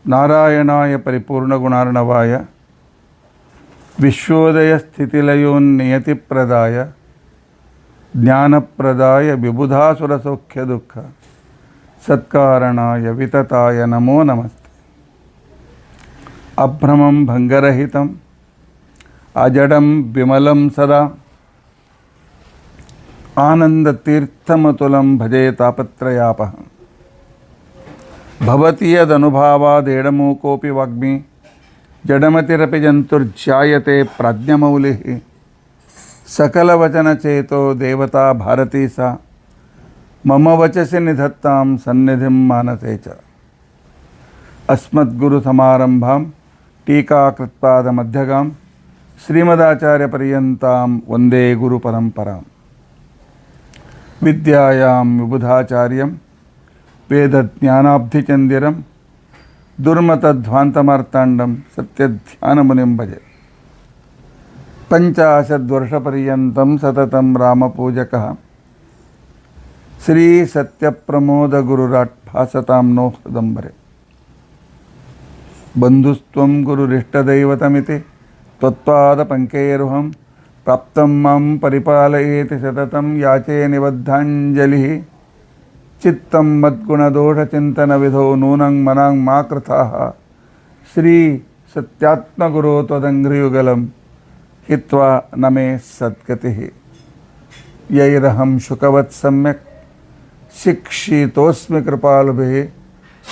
ನಾರಾಯಣಾಯ ಪರಿಪೂರ್ಣಗುಣಾರ್ಣವಾಯ ವಿಶ್ವೋದಯಸ್ಥಿತಿಲಯೋನ್ನಿಯತಿಪ್ರದಾಯ ಜ್ಞಾನಪ್ರದಾಯ ವಿಬುಧಾಸುರಸೌಖ್ಯದುಃಖ ಸತ್ಕಾರಣಾಯ ವಿತತಾಯ ನಮೋ ನಮಸ್ತೆ. ಅಭ್ರಮಂ ಭಂಗರಹಿತಂ ಅಜಡಂ ವಿಮಲಂ ಸದಾ ಆನಂದತೀರ್ಥಮತುಲಂ ಭಜೆ ತಾಪತ್ರಯಾಪಹಂ. ಭವತಿ ಯದನುಭಾವಾದೇಡಮೂಕೋಪಿ ವಾಗ್ಮಿ ಜಡಮತಿರಪಿ ಜಂತುರ್ಜಾಯತೆ ಪ್ರಾಜ್ಞಮೌಲಿಃ. ಸಕಲವಚನಚೇತೋ ದೇವತಾ ಭಾರತೀ ಸಾ ಮಮ ವಚಸಿ ನಿಧತ್ತಾಂ ಸನ್ನಿಧಿಂ ಮಾನಸೇ ಚ. ಅಸ್ಮದ್ಗುರುಸಮಾರಂಭಾಂ ಟೀಕಾಕೃತ್ಪಾದಮಧ್ಯಗಾಂ ಶ್ರೀಮದಾಚಾರ್ಯಪರ್ಯಂತಾಂ ವಂದೇ ಗುರುಪರಂಪರಾಂ. ವಿದ್ಯಾಯಾಂ ವಿಬುಧಾಚಾರ್ಯಂ ವೇದಜ್ಞಾನಾಬ್ಧಿಚಂದಿರಂ ದುರ್ಮತಧ್ವಾಂತಮಾರ್ತಾಂಡಂ ಸತ್ಯಧ್ಯಾನಮುನಿಂ ಭಜೆ. ಪಂಚಾಶದ್ವರ್ಷಪರ್ಯಂತಂ ಸತತಂ ರಾಮಪೂಜಕಃ ಶ್ರೀ ಸತ್ಯಪ್ರಮೋದಗುರುರಾಟ್ ಭಾಸತಾಂ ನೋ ಹೃದಂಬರೆ. ಬಂಧುಸ್ತ್ವಂ ಗುರುರಿಷ್ಟದೈವತಮಿತಿ ತ್ವತ್ಪಾದಪಂಕೈರುಹಂ ಪ್ರಾಪ್ತಂ ಮಾಂ ಪರಿಪಾಲಯೇತಿ ಸತತಂ ಯಾಚೇ ನಿಬದ್ಧಾಂಜಲಿಃ. ಚಿತ್ತಂ ಮದ್ಗುಣದೋಷಚಿಂತನವಿಧೋ ನೂನಂ ಮನಾಂ ಮಾ ಕೃತಾಃ. ಶ್ರೀ ಸತ್ಯಾತ್ಮಗುರೋ ತ್ವದಂಘ್ರಿಯುಗಲಂ ಹಿತ್ವಾ ನಮೇ ಸದ್ಗತಿಃ. ಯೈರಹಂ ಶುಕವತ್ ಸಮ್ಯಕ್ ಶಿಕ್ಷಿತೋಸ್ಮಿ ಕೃಪಾಲುಭಿಃ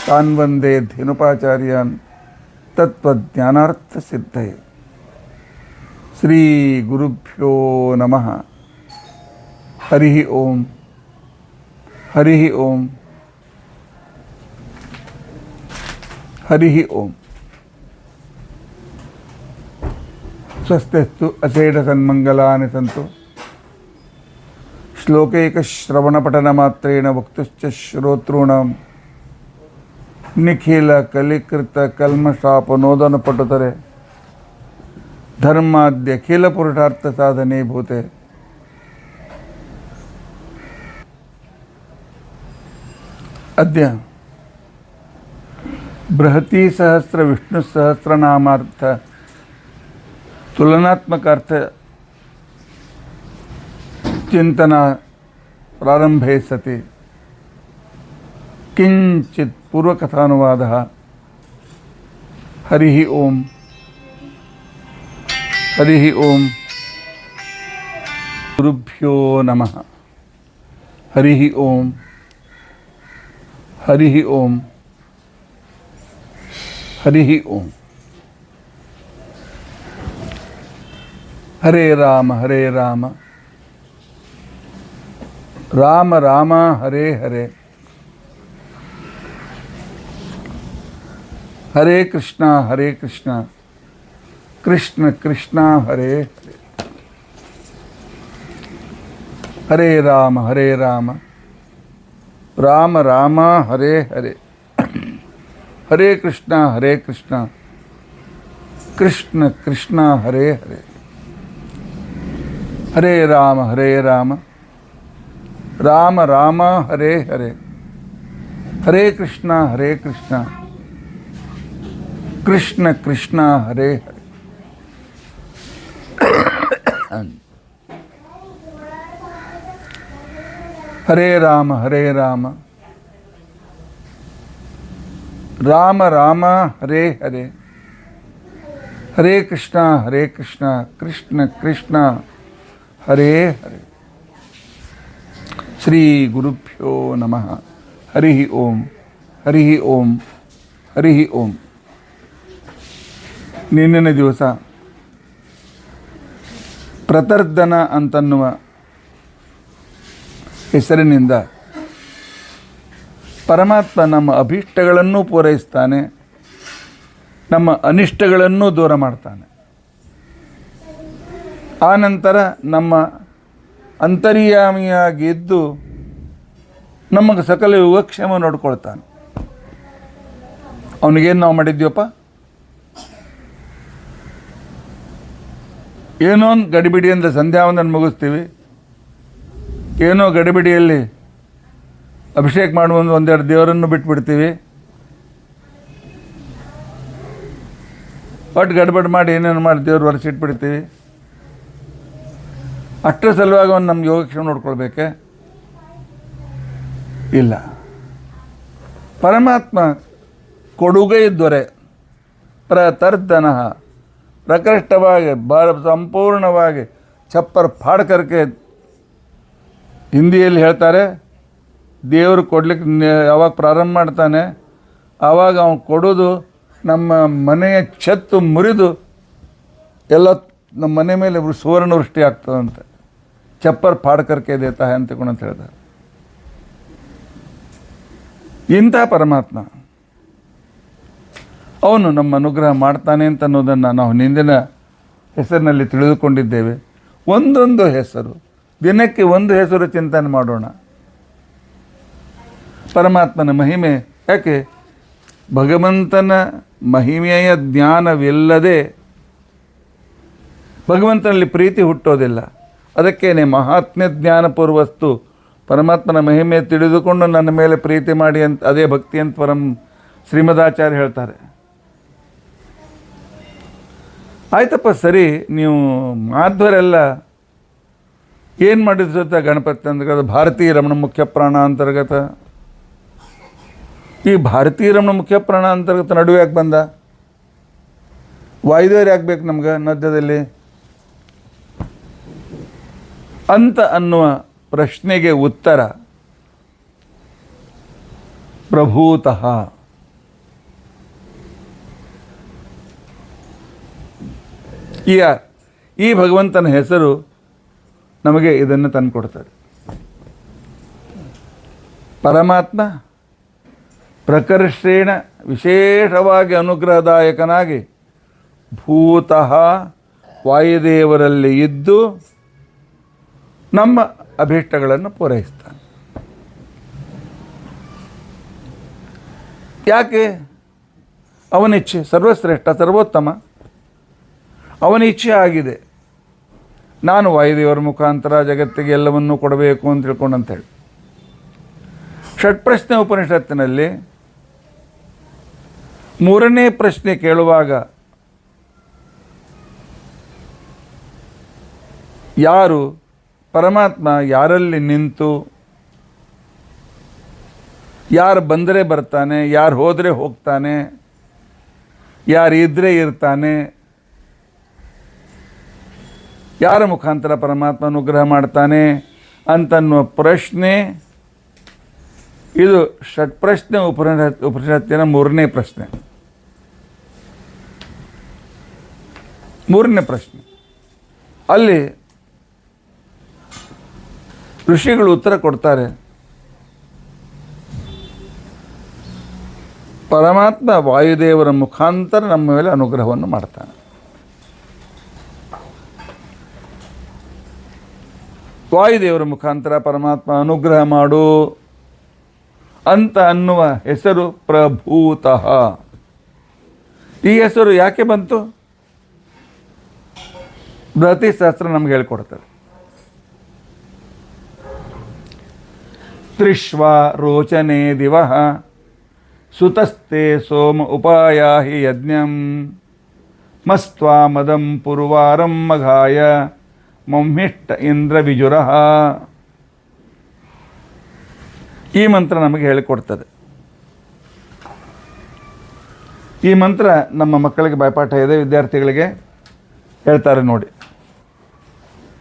ತಾನ್ ವಂದೇ ಧೀನುಪಾಚಾರ್ಯಾನ್ ತತ್ವಜ್ಞಾನಾರ್ಥಸಿದ್ಧಯೇ. ಶ್ರೀ ಗುರುಭ್ಯೋ ನಮಃ. ಹರಿ ಓಂ ಹರಿ ಓಂ ಹರಿ ಓಂ. ಸ್ವಸ್ತಿಸ್ತು ಅಶೇಷ ಸನ್ಮಂಗಲಾನಿ ಸಂತು. ಶ್ಲೋಕೈಕಶ್ರವಣಪಠನಮಾತ್ರೇಣ ವಕ್ತುಶ್ಚ ಶ್ರೋತॄಣಾಂ ನಿಖಿಲ ಕಲಿಕೃತ ಕಲ್ಮಷಾಪನೋದನ ಪಟುತರೆ ಧರ್ಮಾದ್ಯಖಿಲ ಪುರುಷಾರ್ಥ ಸಾಧನೆ ಭೂತೆ. ಅದ್ಯ ಬೃಹತಿ ಸಹಸ್ರ ವಿಷ್ಣು ಸಹಸ್ರನಾಮಾರ್ಥ ತುಲನಾತ್ಮಕಾರ್ಥ ಚಿಂತನ ಪ್ರಾರಂಭೆ ಸತಿ ಕಿಂಚಿತ್ ಪೂರ್ವಕಥಾನುವಾದಃ. ಹರಿ ಓಂ ಹರಿ ಓಂ. ಗುರುಭ್ಯೋ ನಮಃ. ಹರಿ ಓಂ ಹರಿ ಓಂ ಹರಿ ಓಂ. ಹರೇ ರಾಮ ಹರೇ ರಾಮ ರಾಮ ರಾಮ ಹರೇ ಹರೇ. ಹರೇ ಕೃಷ್ಣ ಕೃಷ್ಣ ಕೃಷ್ಣ ಹರೇ ಹರೇ. ಹರೇ ರಾಮ ರಾಮ ರಾಮ ಹರೇ ಹರೇ. ಹರೇ ಕೃಷ್ಣ ಕೃಷ್ಣ ಕೃಷ್ಣ ಹರೇ ಹರೇ. ಹರೇ ರಾಮ ರಾಮ ರಾಮ ಹರೇ ಹರೇ. ಹರೇ ಕೃಷ್ಣ ಕೃಷ್ಣ ಕೃಷ್ಣ ಹರೇ ಹರೇ. ಹರೇ ರಾಮ ರಾಮ ರಾಮ ಹರೇ ಹರೇ. ಹರೇ ಕೃಷ್ಣ ಕೃಷ್ಣ ಕೃಷ್ಣ ಹರೇ ಹರೇ. ಶ್ರೀ ಗುರುಭ್ಯೋ ನಮಃ. ಹರಿ ಓಂ ಹರಿ ಓಂ ಹರಿ ಓಂ. ನಿನ್ನಿನ ದಿವಸ ಪ್ರತರ್ಧನ ಅಂತನ್ನುವ ಹೆಸರಿನಿಂದ ಪರಮಾತ್ಮ ನಮ್ಮ ಅಭೀಷ್ಟಗಳನ್ನು ಪೂರೈಸ್ತಾನೆ, ನಮ್ಮ ಅನಿಷ್ಟಗಳನ್ನು ದೂರ ಮಾಡ್ತಾನೆ. ಆನಂತರ ನಮ್ಮ ಅಂತರ್ಯಾಮಿಯಾಗಿದ್ದು ನಮಗೆ ಸಕಲ ಯೋಗಕ್ಷೇಮ ನೋಡ್ಕೊಳ್ತಾನೆ. ಅವನಿಗೇನು ನಾವು ಮಾಡಿದ್ವಪ್ಪ? ಏನೋ ಗಡಿಬಿಡಿ ಅಂದರೆ ಸಂಧ್ಯಾವಂದನ ಮುಗಿಸ್ತೀವಿ, ಏನೋ ಗಡಿಬಿಡಿಯಲ್ಲಿ ಅಭಿಷೇಕ ಮಾಡುವ ಒಂದೆರಡು ದೇವರನ್ನು ಬಿಟ್ಬಿಡ್ತೀವಿ, ಒಟ್ಟು ಗಡ್ಬಡ್ ಮಾಡಿ ಏನೇನು ಮಾಡಿ ದೇವ್ರು ಹೊರಸಿಟ್ಬಿಡ್ತೀವಿ. ಅಷ್ಟರ ಸಲುವಾಗಿ ಅವನು ನಮ್ಗೆ ಯೋಗಕ್ಷೇಮ ನೋಡ್ಕೊಳ್ಬೇಕೆ? ಇಲ್ಲ. ಪರಮಾತ್ಮ ಕೊಡುಗೈ ದೊರೆ ಪ್ರತರ್ಧನ ಪ್ರಕೃಷ್ಟವಾಗಿ ಸಂಪೂರ್ಣವಾಗಿ ಛಪ್ಪರ್ ಫಾಡ್ಕರ್ಕೆ ಹಿಂದಿಯಲ್ಲಿ ಹೇಳ್ತಾರೆ. ದೇವರು ಕೊಡ್ಲಿಕ್ಕೆ ಯಾವಾಗ ಪ್ರಾರಂಭ ಮಾಡ್ತಾನೆ ಆವಾಗ ಅವನು ಕೊಡೋದು ನಮ್ಮ ಮನೆಯ ಛತ್ತು ಮುರಿದು ಎಲ್ಲ ನಮ್ಮ ಮನೆ ಮೇಲೆ ಸುವರ್ಣ ವೃಷ್ಟಿ ಆಗ್ತದಂತೆ. ಚಪ್ಪರ್ ಫಾಡ್ಕರ್ಕೆ ದೇತಾ ಹೈ ಅಂತ ಹೇಳ್ತಾರೆ. ಇಂಥ ಪರಮಾತ್ಮ ಅವನು ನಮ್ಮ ಅನುಗ್ರಹ ಮಾಡ್ತಾನೆ ಅಂತ ಅನ್ನೋದನ್ನು ನಾವು ಹಿಂದಿನ ಹೆಸರಿನಲ್ಲಿ ತಿಳಿದುಕೊಂಡಿದ್ದೇವೆ. ಒಂದೊಂದು ಹೆಸರು, ದಿನಕ್ಕೆ ಒಂದು ಹೆಸರು ಚಿಂತನೆ ಮಾಡೋಣ. ಪರಮಾತ್ಮನ ಮಹಿಮೆ ಯಾಕೆ? ಭಗವಂತನ ಮಹಿಮೆಯ ಜ್ಞಾನವಿಲ್ಲದೆ ಭಗವಂತನಲ್ಲಿ ಪ್ರೀತಿ ಹುಟ್ಟೋದಿಲ್ಲ. ಅದಕ್ಕೇನೆ ಮಹಾತ್ಮ್ಯ ಜ್ಞಾನಪೂರ್ವಸ್ತು. ಪರಮಾತ್ಮನ ಮಹಿಮೆ ತಿಳಿದುಕೊಂಡು ನನ್ನ ಮೇಲೆ ಪ್ರೀತಿ ಮಾಡಿ ಅಂತ, ಅದೇ ಭಕ್ತಿ ಅಂತ ಶ್ರೀಮದಾಚಾರ್ಯ ಹೇಳ್ತಾರೆ. ಆಯ್ತಪ್ಪ ಸರಿ, ನೀವು ಮಾಧ್ವರೆಲ್ಲ ಏನು ಮಾಡಿದ ಗಣಪತಿ ಅಂತರ್ಗತ ಭಾರತೀಯ ರಮಣ ಮುಖ್ಯ ಪ್ರಾಣ ಅಂತರ್ಗತ. ಈ ಭಾರತೀಯ ರಮಣ ಮುಖ್ಯ ಪ್ರಾಣ ಅಂತರ್ಗತ ನಡುವೆ ಯಾಕೆ ಬಂದ? ವಾಯುದೇವರು ಯಾಕೆ ಬೇಕು ನಮ್ಗೆ ಮಧ್ಯದಲ್ಲಿ ಅಂತ ಅನ್ನುವ ಪ್ರಶ್ನೆಗೆ ಉತ್ತರ ಪ್ರಭೂತಃ. ಈ ಭಗವಂತನ ಹೆಸರು ನಮಗೆ ಇದನ್ನು ತಂದುಕೊಡ್ತಾರೆ. ಪರಮಾತ್ಮ ಪ್ರಕರ್ಷೇಣ ವಿಶೇಷವಾಗಿ ಅನುಗ್ರಹದಾಯಕನಾಗಿ ಭೂತಃ ವಾಯುದೇವರಲ್ಲಿ ಇದ್ದು ನಮ್ಮ ಅಭೀಷ್ಟಗಳನ್ನು ಪೂರೈಸ್ತಾನೆ. ಯಾಕೆ? ಅವನಿಚ್ಛೆ ಸರ್ವಶ್ರೇಷ್ಠ, ಸರ್ವೋತ್ತಮ. ಅವನ ಇಚ್ಛೆ ಆಗಿದೆ, ನಾನು ವಾಯುದೇವರ ಮುಖಾಂತರ ಜಗತ್ತಿಗೆ ಎಲ್ಲವನ್ನೂ ಕೊಡಬೇಕು ಅಂತ ತಿಳ್ಕೊಂಡಂತೇಳಿ. ಷಟ್ಪ್ರಶ್ನೆ ಉಪನಿಷತ್ತಿನಲ್ಲಿ ಮೂರನೇ ಪ್ರಶ್ನೆ ಕೇಳುವಾಗ ಯಾರು ಪರಮಾತ್ಮ ಯಾರಲ್ಲಿ ನಿಂತು, ಯಾರು ಬಂದರೆ ಬರ್ತಾನೆ, ಯಾರು ಹೋದರೆ ಹೋಗ್ತಾನೆ, ಯಾರು ಇದ್ದರೆ ಇರ್ತಾನೆ, ಯಾರ ಮುಖಾಂತರ ಪರಮಾತ್ಮ ಅನುಗ್ರಹ ಮಾಡ್ತಾನೆ ಅಂತನ್ನುವ ಪ್ರಶ್ನೆ, ಇದು ಷಟ್ಪ್ರಶ್ನೆ ಉಪನಿಷತ್ತಿನ ಮೂರನೇ ಪ್ರಶ್ನೆ. ಮೂರನೇ ಪ್ರಶ್ನೆ ಅಲ್ಲಿ ಋಷಿಗಳು ಉತ್ತರ ಕೊಡ್ತಾರೆ. ಪರಮಾತ್ಮ ವಾಯುದೇವರ ಮುಖಾಂತರ ನಮ್ಮ ಮೇಲೆ ಅನುಗ್ರಹವನ್ನು ಮಾಡ್ತಾನೆ. ವಾಯುದೇವರ ಮುಖಾಂತರ ಪರಮಾತ್ಮ ಅನುಗ್ರಹ ಮಾಡು ಅಂತ ಅನ್ನುವ ಹೆಸರು ಪ್ರಭೂತಃ. ಈ ಹೆಸರು ಯಾಕೆ ಬಂತು? ಬೃಹತಿ ಶಾಸ್ತ್ರ ನಮ್ಗೆ ಹೇಳ್ಕೊಡ್ತಾರೆ. ತ್ರಿಶ್ವಾ ರೋಚನೆ ದಿವಃ ಸುತಸ್ತೆ ಸೋಮ ಉಪಾಯಾಹಿ ಯಜ್ಞಂ ಮಸ್ತ್ವಾ ಮದಂ ಪುರ್ವಾರಂ ಮಘಾಯ ಮಂಹಿಷ್ಟ ಇಂದ್ರ ವಿಜುರಃ. ಈ ಮಂತ್ರ ನಮಗೆ ಹೇಳಿಕೊಡ್ತದೆ. ಈ ಮಂತ್ರ ನಮ್ಮ ಮಕ್ಕಳಿಗೆ ಬಾಯ್ಪಾಠ ಇದೆ, ವಿದ್ಯಾರ್ಥಿಗಳಿಗೆ ಹೇಳ್ತಾರೆ ನೋಡಿ.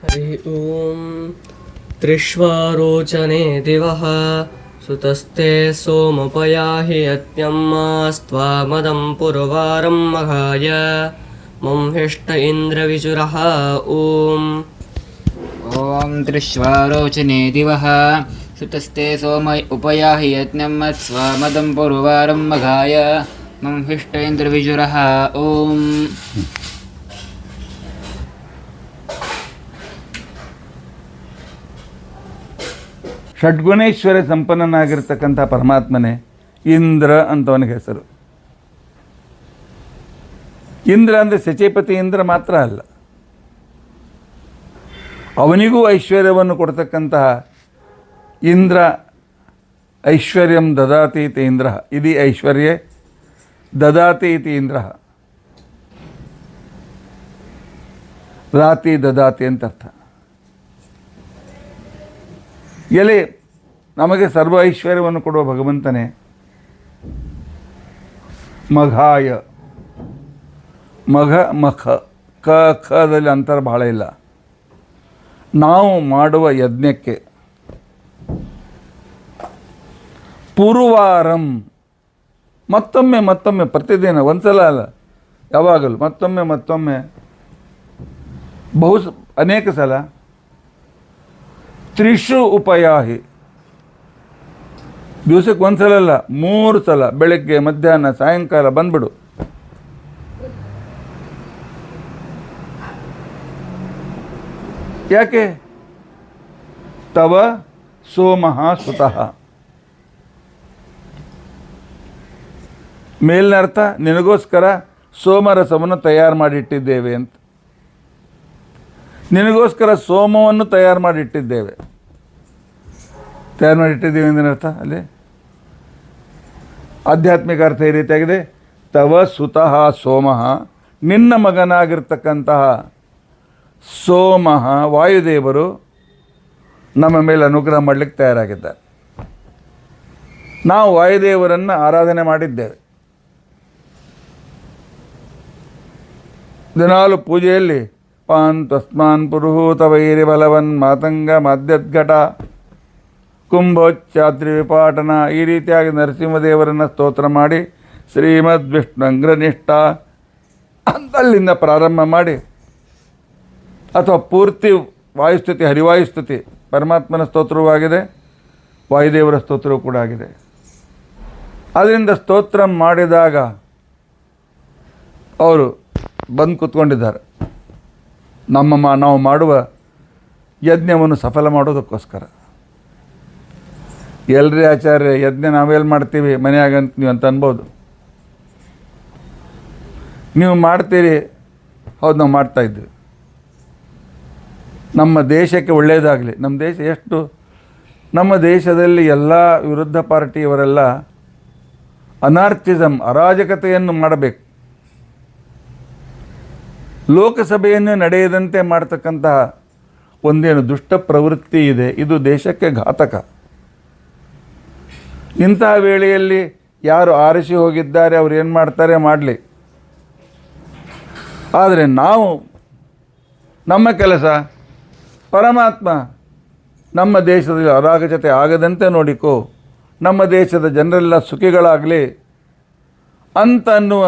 ಹರಿ ಓಂ ತ್ರಿಶ್ವಾರೋಚನೆ ದಿವಃ ಸುತಸ್ತೆ ಸೋಮುಪಯಾಹಿ ಯಜ್ಞಂ ಸ್ತ್ವಾಮದಂ ಪುರ್ವಾರಂ ಮಘಾಯ ಮಂಹಿಷ್ಟ ಇಂದ್ರ ವಿಜುರಃ. ಓಂ ಓಂ ತ್ರಿಶ್ವಾರೋಚನೆ ದಿವಃ ಸುತಸ್ತೆ ಸೋಮ ಉಪಯಾಹಿ ಯಜ್ಞಂ ಸ್ವಾಮದಂ ಪುರ್ವಾರಂ ಮಘಾಯ ಮಂಹಿಷ್ಟ ಇಂದ್ರ ವಿಜುರಃ. ಓಂ ಷಡ್ಗುಣೇಶ್ವರ ಸಂಪನ್ನನಾಗಿರ್ತಕ್ಕಂಥ ಪರಮಾತ್ಮನೇ ಇಂದ್ರ ಅಂತವನಿಗೆ ಹೆಸರು. ಇಂದ್ರ ಅಂದರೆ ಸಚೇಪತಿ ಇಂದ್ರ ಮಾತ್ರ ಅಲ್ಲ, ಅವನಿಗೂ ಐಶ್ವರ್ಯವನ್ನು ಕೊಡ್ತಕ್ಕಂತಹ ಇಂದ್ರ. ಐಶ್ವರ್ಯಂ ದದಾತಿ ಇತಿ ಇಂದ್ರ, ಇದು ಐಶ್ವರ್ಯ ದದಾತಿ ಇತಿ ಇಂದ್ರ. ರಾತಿ ದದಾತಿ ಅಂತ ಅರ್ಥ. ಎಲೆ ನಮಗೆ ಸರ್ವ ಐಶ್ವರ್ಯವನ್ನು ಕೊಡುವ ಭಗವಂತನೇ. ಮಘಾಯ, ಮಘ ಮಖ, ಕ ಖದಲ್ಲಿ ಅಂತರ ಬಹಳ ಇಲ್ಲ. ನಾವು ಮಾಡುವ ಯಜ್ಞಕ್ಕೆ ಪುರುವಾರಂ, ಮತ್ತೊಮ್ಮೆ ಮತ್ತೊಮ್ಮೆ, ಪ್ರತಿದಿನ ಒಂದ್ಸಲ ಅಲ್ಲ, ಯಾವಾಗಲೂ ಮತ್ತೊಮ್ಮೆ ಮತ್ತೊಮ್ಮೆ, ಅನೇಕ ಸಲ, ತ್ರಿಷು ಉಪಯಾಹಿ, ದಿವಸಕ್ಕೆ ಒಂದು ಸಲ ಅಲ್ಲ 3 ಸಲ, ಬೆಳಗ್ಗೆ ಮಧ್ಯಾಹ್ನ ಸಾಯಂಕಾಲ ಬಂದ್ಬಿಡು. ಯಾಕೆ? ತವ ಸೋಮಃ ಸುತಃ. ಮೇಲಿನ ಅರ್ಥ ನಿನಗೋಸ್ಕರ ಸೋಮರಸವನ್ನು ತಯಾರು ಮಾಡಿಟ್ಟಿದ್ದೇವೆ ಅಂತ. ನಿನಗೋಸ್ಕರ ಸೋಮವನ್ನು ತಯಾರು ಮಾಡಿಟ್ಟಿದ್ದೇವೆ. ತಯಾರು ಮಾಡಿಟ್ಟಿದ್ದೇವೆ ಎಂದಿನ ಅರ್ಥ ಅಲ್ಲಿ ಆಧ್ಯಾತ್ಮಿಕ ಅರ್ಥ ಈ ರೀತಿಯಾಗಿದೆ. ತವ ಸುತಃ ಸೋಮಃ, ನಿನ್ನ ಮಗನಾಗಿರ್ತಕ್ಕಂತಹ ಸೋಮಃ ವಾಯುದೇವರು ನಮ್ಮ ಮೇಲೆ ಅನುಗ್ರಹ ಮಾಡಲಿಕ್ಕೆ ತಯಾರಾಗಿದ್ದಾರೆ. ನಾವು ವಾಯುದೇವರನ್ನು ಆರಾಧನೆ ಮಾಡಿದ್ದೇವೆ. ದಿನಾಲು ಪೂಜೆಯಲ್ಲಿ ಪಾನ್ ತಸ್ಮಾನ್ ಪುರುಹೂತ ವೈರಿ ಬಲವನ್ ಮಾತಂಗ ಮಾದ್ಯದ್ಘಟ ಕುಂಭೋಚ್ಚಾದ್ರಿ ವಿಪಾಟನ ಈ ರೀತಿಯಾಗಿ ನರಸಿಂಹದೇವರನ್ನು ಸ್ತೋತ್ರ ಮಾಡಿ ಶ್ರೀಮದ್ ವಿಷ್ಣುಂಗ್ರನಿಷ್ಠ ಅಂತಲ್ಲಿಂದ ಪ್ರಾರಂಭ ಮಾಡಿ, ಅಥವಾ ಪೂರ್ತಿ ವಾಯುಸ್ತುತಿ ಹರಿವಾಯುಸ್ತುತಿ ಪರಮಾತ್ಮನ ಸ್ತೋತ್ರವೂ ಆಗಿದೆ, ವಾಯುದೇವರ ಸ್ತೋತ್ರವೂ ಕೂಡ ಆಗಿದೆ. ಅದರಿಂದ ಸ್ತೋತ್ರ ಮಾಡಿದಾಗ ಅವರು ಬಂದು ಕೂತ್ಕೊಂಡಿದ್ದಾರೆ ನಾವು ಮಾಡುವ ಯಜ್ಞವನ್ನು ಸಫಲ ಮಾಡೋದಕ್ಕೋಸ್ಕರ. ಎಲ್ರಿ ಆಚಾರ್ಯ ಯಜ್ಞ ನಾವೆಲ್ಲಿ ಮಾಡ್ತೀವಿ ಮನೆಯಾಗಂತ ನೀವು ಅಂತ ಅನ್ಬೋದು. ನೀವು ಮಾಡ್ತೀರಿ, ಹೌದು ನಾವು ಮಾಡ್ತಾಯಿದ್ವಿ. ನಮ್ಮ ದೇಶಕ್ಕೆ ಒಳ್ಳೆಯದಾಗಲಿ. ನಮ್ಮ ದೇಶದಲ್ಲಿ ಎಲ್ಲ ವಿರುದ್ಧ ಪಾರ್ಟಿಯವರೆಲ್ಲ ಅನಾರ್ಚಿಸಮ್, ಅರಾಜಕತೆಯನ್ನು ಮಾಡಬೇಕು. ಲೋಕಸಭೆಯನ್ನು ನಡೆಯದಂತೆ ಮಾಡ್ತಕ್ಕಂತಹ ಒಂದೇನು ದುಷ್ಟ ಪ್ರವೃತ್ತಿ ಇದೆ, ಇದು ದೇಶಕ್ಕೆ ಘಾತಕ. ಇಂತಹ ವೇಳೆಯಲ್ಲಿ ಯಾರು ಆರಿಸಿ ಹೋಗಿದ್ದಾರೆ ಅವರು ಏನು ಮಾಡ್ತಾರೆ ಮಾಡಲಿ. ಆದರೆ ನಮ್ಮ ಕೆಲಸ ಪರಮಾತ್ಮ ನಮ್ಮ ದೇಶದಲ್ಲಿ ಅರಾಜಕತೆ ಆಗದಂತೆ ನೋಡಿಕೋ, ನಮ್ಮ ದೇಶದ ಜನರೆಲ್ಲ ಸುಖಿಗಳಾಗಲಿ ಅಂತ ಅನ್ನುವ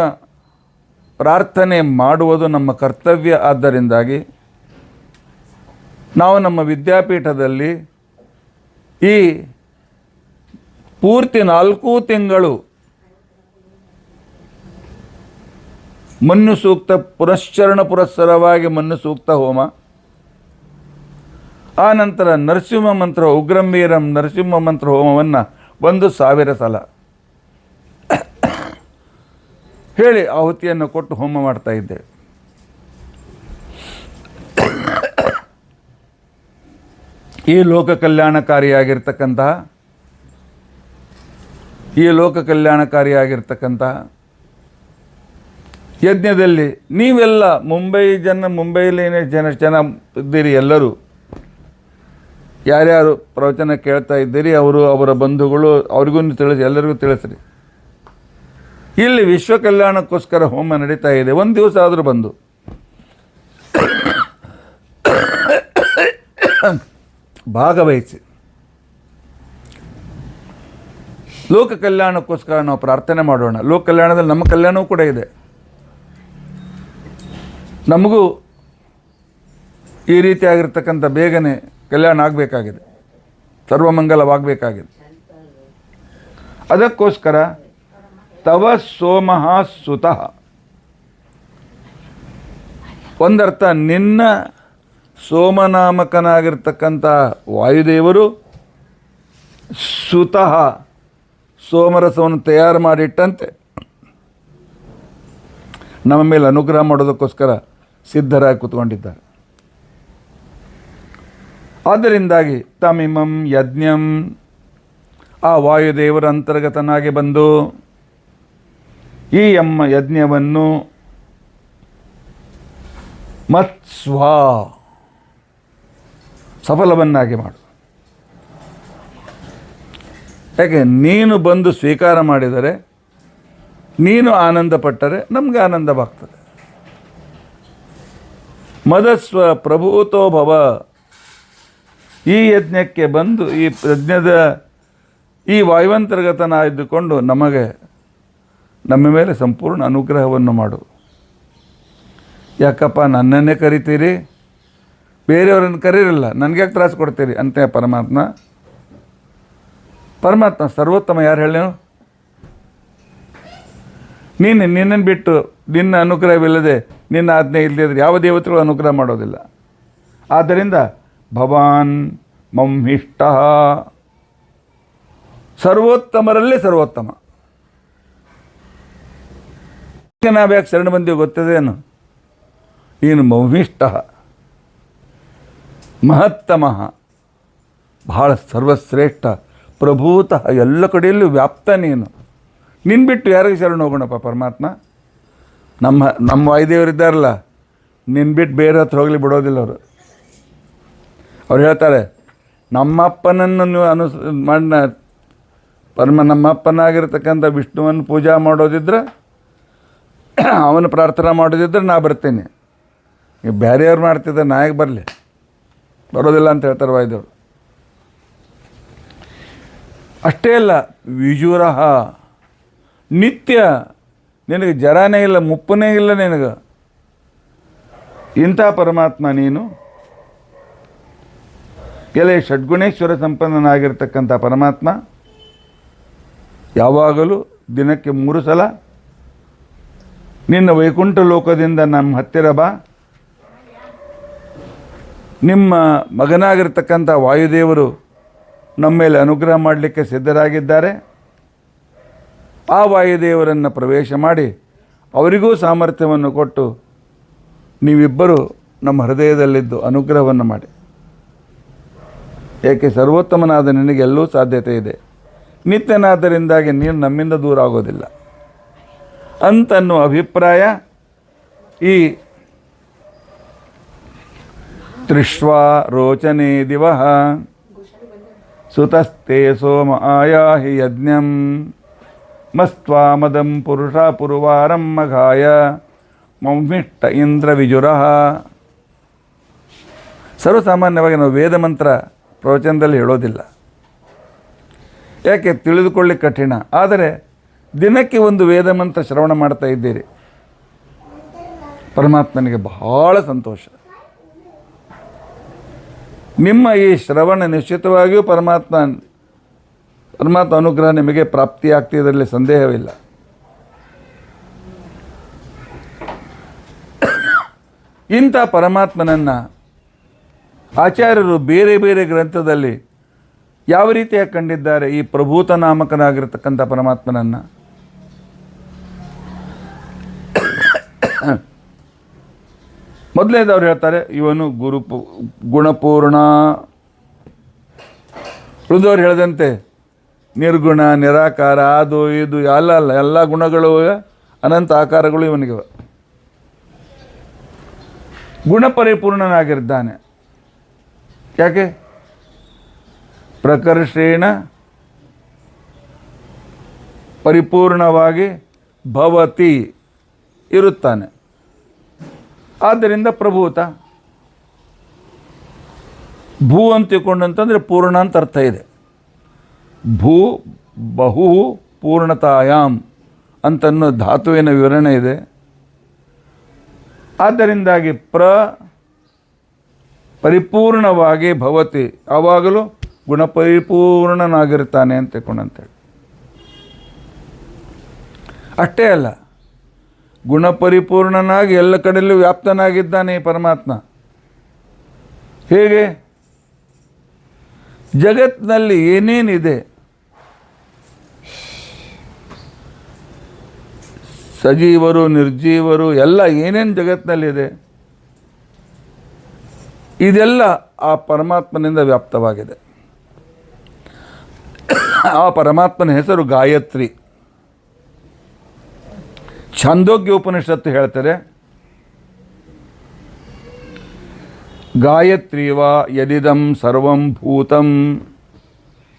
ಪ್ರಾರ್ಥನೆ ಮಾಡುವುದು ನಮ್ಮ ಕರ್ತವ್ಯ. ಆದ್ದರಿಂದಾಗಿ ನಾವು ನಮ್ಮ ವಿದ್ಯಾಪೀಠದಲ್ಲಿ ಈ ಪೂರ್ತಿ 4 ತಿಂಗಳು ಮನ್ನು ಸೂಕ್ತ ಪುರಶ್ಚರಣ ಪುರಸ್ಸರವಾಗಿ ಮನ್ನು ಸೂಕ್ತ ಹೋಮ, ಆ ನಂತರ ನರಸಿಂಹ ಮಂತ್ರ ಉಗ್ರಂಬೀರಂ ನರಸಿಂಹ ಮಂತ್ರ ಹೋಮವನ್ನು 1000 ಸಲ ಹೇಳಿ ಆಹುತಿಯನ್ನು ಕೊಟ್ಟು ಹೋಮ ಮಾಡ್ತಾ ಇದ್ದೇವೆ. ಈ ಲೋಕ ಕಲ್ಯಾಣಕಾರಿಯಾಗಿರ್ತಕ್ಕಂತಹ ಯಜ್ಞದಲ್ಲಿ ನೀವೆಲ್ಲ ಮುಂಬೈಯಲ್ಲಿ ಜನ ಇದ್ದೀರಿ, ಎಲ್ಲರೂ ಯಾರ್ಯಾರು ಪ್ರವಚನ ಕೇಳ್ತಾ ಇದ್ದೀರಿ ಅವರು ಅವರ ಬಂಧುಗಳು ಅವ್ರಿಗೂ ತಿಳಿಸಿ, ಎಲ್ಲರಿಗೂ ತಿಳಿಸ್ರಿ. ಇಲ್ಲಿ ವಿಶ್ವ ಕಲ್ಯಾಣಕ್ಕೋಸ್ಕರ ಹೋಮ ನಡೀತಾ ಇದೆ. ಒಂದು ದಿವಸ ಆದರೂ ಬಂದು ಭಾಗವಹಿಸಿ. ಲೋಕ ಕಲ್ಯಾಣಕ್ಕೋಸ್ಕರ ನಾವು ಪ್ರಾರ್ಥನೆ ಮಾಡೋಣ. ಲೋಕ ಕಲ್ಯಾಣದಲ್ಲಿ ನಮ್ಮ ಕಲ್ಯಾಣವೂ ಕೂಡ ಇದೆ. ನಮಗೂ ಈ ರೀತಿಯಾಗಿರ್ತಕ್ಕಂಥ ಬೇಗನೆ ಕಲ್ಯಾಣ ಆಗಬೇಕಾಗಿದೆ, ಸರ್ವಮಂಗಲವಾಗಬೇಕಾಗಿದೆ. ಅದಕ್ಕೋಸ್ಕರ ತವ ಸೋಮಃ ಸುತಃ, ಒಂದರ್ಥ ನಿನ್ನ ಸೋಮನಾಮಕನಾಗಿರ್ತಕ್ಕಂಥ ವಾಯುದೇವರು ಸುತಃ ಸೋಮರಸವನ್ನು ತಯಾರು ಮಾಡಿಟ್ಟಂತೆ ನಮ್ಮ ಮೇಲೆ ಅನುಗ್ರಹ ಮಾಡೋದಕ್ಕೋಸ್ಕರ ಸಿದ್ಧರಾಗಿ ಕೂತ್ಕೊಂಡಿದ್ದಾರೆ. ಆದ್ದರಿಂದಾಗಿ ತಮಿಮಂ ಯಜ್ಞಂ, ಆ ವಾಯುದೇವರ ಅಂತರ್ಗತನಾಗಿ ಬಂದು ಈ ಯಜ್ಞವನ್ನು ಮತ್ಸ್ವ ಸಫಲವನ್ನಾಗಿ ಮಾಡು. ಯಾಕೆ ನೀನು ಬಂದು ಸ್ವೀಕಾರ ಮಾಡಿದರೆ, ನೀನು ಆನಂದಪಟ್ಟರೆ ನಮಗೆ ಆನಂದವಾಗ್ತದೆ. ಮದಸ್ವ ಪ್ರಭೂತೋ ಭವ. ಈ ಯಜ್ಞಕ್ಕೆ ಬಂದು ಈ ಯಜ್ಞದ ಈ ವಾಯುವಂತರ್ಗತನಾಗಿದ್ದುಕೊಂಡು ನಮಗೆ ನಮ್ಮ ಮೇಲೆ ಸಂಪೂರ್ಣ ಅನುಗ್ರಹವನ್ನು ಮಾಡು. ಯಾಕಪ್ಪ ನನ್ನನ್ನೇ ಕರಿತೀರಿ, ಬೇರೆಯವರನ್ನು ಕರೀರಲ್ಲ, ನನಗ್ಯಾಕೆ ತ್ರಾಸು ಕೊಡ್ತೀರಿ ಅಂತ ಪರಮಾತ್ಮ. ಪರಮಾತ್ಮ ಸರ್ವೋತ್ತಮ ಯಾರು ಹೇಳೇನು? ನಿನ್ನನ್ನು ಬಿಟ್ಟು ನಿನ್ನ ಅನುಗ್ರಹವಿಲ್ಲದೆ, ನಿನ್ನ ಆಜ್ಞೆ ಇಲ್ಲದಿದ್ದರೆ ಯಾವ ದೇವತೆಗಳು ಅನುಗ್ರಹ ಮಾಡೋದಿಲ್ಲ. ಆದ್ದರಿಂದ ಭವಾನ್ ಮಮ್ಮಿಷ್ಟ, ಸರ್ವೋತ್ತಮರಲ್ಲಿ ಸರ್ವೋತ್ತಮ. ನಾವ್ಯಾಕೆ ಶರಣ ಬಂದೀವಿ ಗೊತ್ತದೇನು? ನೀನು ಮಮ್ಮಿಷ್ಟ, ಮಹತ್ತಮಃ, ಬಹಳ ಸರ್ವಶ್ರೇಷ್ಠ, ಪ್ರಭೂತಃ, ಎಲ್ಲ ಕಡೆಯಲ್ಲೂ ವ್ಯಾಪ್ತ ನೀನು. ನಿನ್ನ ಬಿಟ್ಟು ಯಾರಿಗೆ ಶರಣ ಹೋಗೋಣಪ್ಪ ಪರಮಾತ್ಮ? ನಮ್ಮ ವಾಯುದೇವರಿದ್ದಾರಲ್ಲ, ನಿನ್ನ ಬಿಟ್ಟು ಬೇರೆ ಹತ್ರ ಹೋಗಲಿ ಬಿಡೋದಿಲ್ಲ ಅವರು. ಅವ್ರು ಹೇಳ್ತಾರೆ, ನಮ್ಮಪ್ಪನನ್ನು ನೀವು ನಮ್ಮಪ್ಪನಾಗಿರ್ತಕ್ಕಂಥ ವಿಷ್ಣುವನ್ನು ಪೂಜಾ ಮಾಡೋದಿದ್ರೆ, ಅವನು ಪ್ರಾರ್ಥನಾ ಮಾಡೋದಿದ್ರೆ ನಾ ಬರ್ತೇನೆ. ನೀವು ಬೇರೆಯವ್ರು ಮಾಡ್ತಿದ್ದರೆ ನಾ ಹೇಗೆ ಬರಲಿ? ಬರೋದಿಲ್ಲ ಅಂತ ಹೇಳ್ತಾರೆ ವಾಯುದೇವರು. ಅಷ್ಟೇ ಅಲ್ಲ, ವಿಜುರಃ, ನಿತ್ಯ ನಿನಗೆ ಜರಾನೇ ಇಲ್ಲ, ಮುಪ್ಪನೇ ಇಲ್ಲ ನಿನಗೆ. ಇಂಥ ಪರಮಾತ್ಮ ನೀನು. ಎಲೆ ಷಡ್ಗುಣೇಶ್ವರ ಸಂಪನ್ನನಾಗಿರ್ತಕ್ಕಂಥ ಪರಮಾತ್ಮ ಯಾವಾಗಲೂ ದಿನಕ್ಕೆ 3 ಸಲ ನಿನ್ನ ವೈಕುಂಠ ಲೋಕದಿಂದ ನಮ್ಮ ಹತ್ತಿರ ಬಾ. ನಿಮ್ಮ ಮಗನಾಗಿರ್ತಕ್ಕಂಥ ವಾಯುದೇವರು ನಮ್ಮ ಮೇಲೆ ಅನುಗ್ರಹ ಮಾಡಲಿಕ್ಕೆ ಸಿದ್ಧರಾಗಿದ್ದಾರೆ. ಆ ವಾಯುದೇವರನ್ನು ಪ್ರವೇಶ ಮಾಡಿ ಅವರಿಗೂ ಸಾಮರ್ಥ್ಯವನ್ನು ಕೊಟ್ಟು ನೀವಿಬ್ಬರು ನಮ್ಮ ಹೃದಯದಲ್ಲಿದ್ದು ಅನುಗ್ರಹವನ್ನು ಮಾಡಿ. ಏಕೆ ಸರ್ವೋತ್ತಮನಾದ ನಿನಗೆಲ್ಲೂ ಸಾಧ್ಯತೆ ಇದೆ. ನಿತ್ಯನಾದ್ದರಿಂದಾಗಿ ನೀನು ನಮ್ಮಿಂದ ದೂರ ಆಗೋದಿಲ್ಲ ಅಂತನ್ನೋ ಅಭಿಪ್ರಾಯ ಈ ತ್ರಿಷ್ವಾ ರೋಚನೆ ದಿವಃ ಸುತಸ್ತೆ ಸೋಮ ಆಯಾಹಿ ಯಜ್ಞಂ ಮಸ್ತ್ವಾ ಮದಂ ಪುರುಷ ಪುರುವಾರಂ ಮಘಾಯ ಮಮ್ಮಿಷ್ಟ ಇಂದ್ರ ವಿಜುರಃ. ಸರ್ವಸಾಮಾನ್ಯವಾಗಿ ನಾವು ವೇದ ಮಂತ್ರ ಪ್ರವಚನದಲ್ಲಿ ಹೇಳೋದಿಲ್ಲ, ಯಾಕೆ ತಿಳಿದುಕೊಳ್ಳಿ ಕಠಿಣ. ಆದರೆ ದಿನಕ್ಕೆ ಒಂದು ವೇದ ಮಂತ್ರ ಶ್ರವಣ ಮಾಡ್ತಾ ಇದ್ದೀರಿ, ಪರಮಾತ್ಮನಿಗೆ ಬಹಳ ಸಂತೋಷ. ನಿಮ್ಮ ಈ ಶ್ರವಣ ನಿಶ್ಚಿತವಾಗಿಯೂ ಪರಮಾತ್ಮ ಅನುಗ್ರಹ ನಿಮಗೆ ಪ್ರಾಪ್ತಿಯಾಗ್ತಿದ್ದರಲ್ಲಿ ಸಂದೇಹವಿಲ್ಲ. ಇಂಥ ಪರಮಾತ್ಮನನ್ನು ಆಚಾರ್ಯರು ಬೇರೆ ಬೇರೆ ಗ್ರಂಥದಲ್ಲಿ ಯಾವ ರೀತಿಯಾಗಿ ಕಂಡಿದ್ದಾರೆ? ಈ ಪ್ರಭೂತ ನಾಮಕನಾಗಿರ್ತಕ್ಕಂಥ ಪರಮಾತ್ಮನನ್ನು ಮೊದಲನೇದವ್ರು ಹೇಳ್ತಾರೆ, ಇವನು ಗುಣಪೂರ್ಣ. ಉಳಿದವ್ರು ಹೇಳಿದಂತೆ ನಿರ್ಗುಣ, ನಿರಾಕಾರ, ಅದು ಇದು ಎಲ್ಲ ಗುಣಗಳು, ಅನಂತ ಆಕಾರಗಳು ಇವನಿಗೆ. ಗುಣಪರಿಪೂರ್ಣನಾಗಿದ್ದಾನೆ. ಯಾಕೆ? ಪ್ರಕರ್ಷೇಣ ಪರಿಪೂರ್ಣವಾಗಿ ಭವತಿ ಇರುತ್ತಾನೆ. ಆದ್ದರಿಂದ ಪ್ರಭೂತ. ಭೂ ಅಂತ ತಿಳ್ಕೊಂಡಂತಂದರೆ ಪೂರ್ಣ ಅಂತ ಅರ್ಥ ಇದೆ. ಭೂ ಬಹು ಪೂರ್ಣತಾಯಾಮ್ ಅಂತನ್ನೋ ಧಾತುವಿನ ವಿವರಣೆ ಇದೆ. ಆದ್ದರಿಂದಾಗಿ ಪರಿಪೂರ್ಣವಾಗಿ ಭವತಿ, ಆವಾಗಲೂ ಗುಣಪರಿಪೂರ್ಣನಾಗಿರ್ತಾನೆ ಅಂತ ತಿಳ್ಕೊಂಡಂತೇಳಿ. ಅಷ್ಟೇ ಅಲ್ಲ, ಗುಣಪರಿಪೂರ್ಣನಾಗಿ ಎಲ್ಲ ಕಡೆಯಲ್ಲೂ ವ್ಯಾಪ್ತನಾಗಿದ್ದಾನೆ ಈ ಪರಮಾತ್ಮ. ಹೇಗೆ? ಜಗತ್ತಿನಲ್ಲಿ ಏನೇನಿದೆ, ಸಜೀವರು ನಿರ್ಜೀವರು ಎಲ್ಲ ಏನೇನು ಜಗತ್ತಿನಲ್ಲಿದೆ, ಇದೆಲ್ಲ ಆ ಪರಮಾತ್ಮನಿಂದ ವ್ಯಾಪ್ತವಾಗಿದೆ. ಆ ಪರಮಾತ್ಮನ ಹೆಸರು ಗಾಯತ್ರಿ. ಛಾಂದೋಗ್ಯ ಉಪನಿಷತ್ತು ಹೇಳ್ತಾರೆ, ಗಾಯತ್ರಿ ವಾ ಯದಿದಂ ಸರ್ವಂ ಭೂತಂ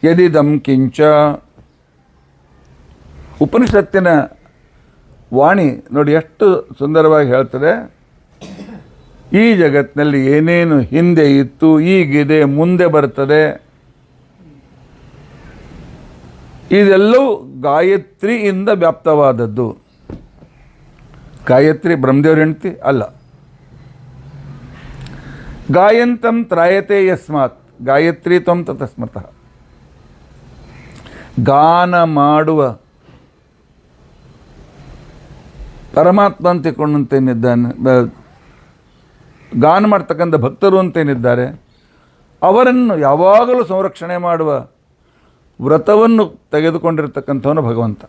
ಯದಿದಂ ಕಿಂಚ. ಉಪನಿಷತ್ತಿನ ವಾಣಿ ನೋಡಿ ಎಷ್ಟು ಸುಂದರವಾಗಿ ಹೇಳ್ತದೆ. ಈ ಜಗತ್ತಿನಲ್ಲಿ ಏನೇನು ಹಿಂದೆ ಇತ್ತು, ಈಗಿದೆ, ಮುಂದೆ ಬರ್ತದೆ, ಇದೆಲ್ಲವೂ ಗಾಯತ್ರಿಯಿಂದ ವ್ಯಾಪ್ತವಾದದ್ದು. ಗಾಯತ್ರಿ ಬ್ರಹ್ಮದೇವ್ರ ಹೆಂಡತಿ ಅಲ್ಲ. ಗಾಯಂತಂ ತ್ರಾಯತೆ ಯಸ್ಮಾತ್ ಗಾಯತ್ರಿ ತ್ವಂ ತತಸ್ಮತಃ. ಗಾನ ಮಾಡುವ ಪರಮಾತ್ಮ ಅಂತಿಕೊಂಡಂತೇನಿದ್ದಾನೆ, ಗಾನ ಮಾಡ್ತಕ್ಕಂಥ ಭಕ್ತರು ಅಂತೇನಿದ್ದಾರೆ, ಅವರನ್ನು ಯಾವಾಗಲೂ ಸಂರಕ್ಷಣೆ ಮಾಡುವ ವ್ರತವನ್ನು ತೆಗೆದುಕೊಂಡಿರ್ತಕ್ಕಂಥವನು ಭಗವಂತ.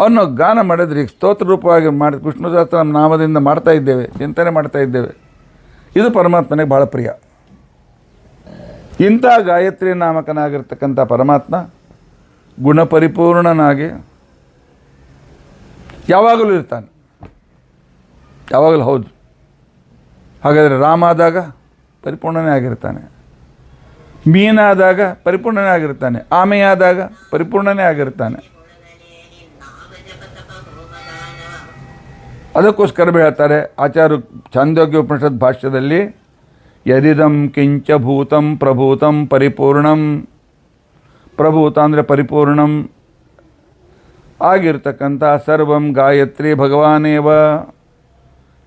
ಅವನು ಗಾನ ಮಾಡಿದ್ರೆ ಈಗ ಸ್ತೋತ್ರ ರೂಪವಾಗಿ ಮಾಡಿ ವಿಷ್ಣು ಸಹಸ್ರ ನಾಮದಿಂದ ಮಾಡ್ತಾ ಇದ್ದೇವೆ, ಚಿಂತನೆ ಮಾಡ್ತಾ ಇದ್ದೇವೆ. ಇದು ಪರಮಾತ್ಮನಿಗೆ ಭಾಳ ಪ್ರಿಯ. ಇಂಥ ಗಾಯತ್ರಿ ನಾಮಕನಾಗಿರ್ತಕ್ಕಂಥ ಪರಮಾತ್ಮ ಗುಣಪರಿಪೂರ್ಣನಾಗಿ ಯಾವಾಗಲೂ ಇರ್ತಾನೆ. ಯಾವಾಗಲೂ ಹೌದು. ಹಾಗಾದರೆ ರಾಮ ಆದಾಗ ಪರಿಪೂರ್ಣನೇ ಆಗಿರ್ತಾನೆ, ಮೀನಾದಾಗ ಪರಿಪೂರ್ಣನೇ ಆಗಿರ್ತಾನೆ, ಆಮೆಯಾದಾಗ ಪರಿಪೂರ್ಣನೇ ಆಗಿರ್ತಾನೆ. ಅದಕ್ಕೋಸ್ಕರ ಹೇಳ್ತಾರೆ ಆಚಾರ್ಯ ಛಾಂದೋಗ್ಯ ಉಪನಿಷತ್ ಭಾಷ್ಯದಲ್ಲಿ, ಯದಿದಂ ಕಿಂಚ ಭೂತಂ ಪ್ರಭೂತಂ ಪರಿಪೂರ್ಣಂ. ಪ್ರಭೂತ ಅಂದರೆ ಪರಿಪೂರ್ಣಂ ಆಗಿರ್ತಕ್ಕಂಥ ಸರ್ವಂ ಗಾಯತ್ರಿ ಭಗವಾನೇವ.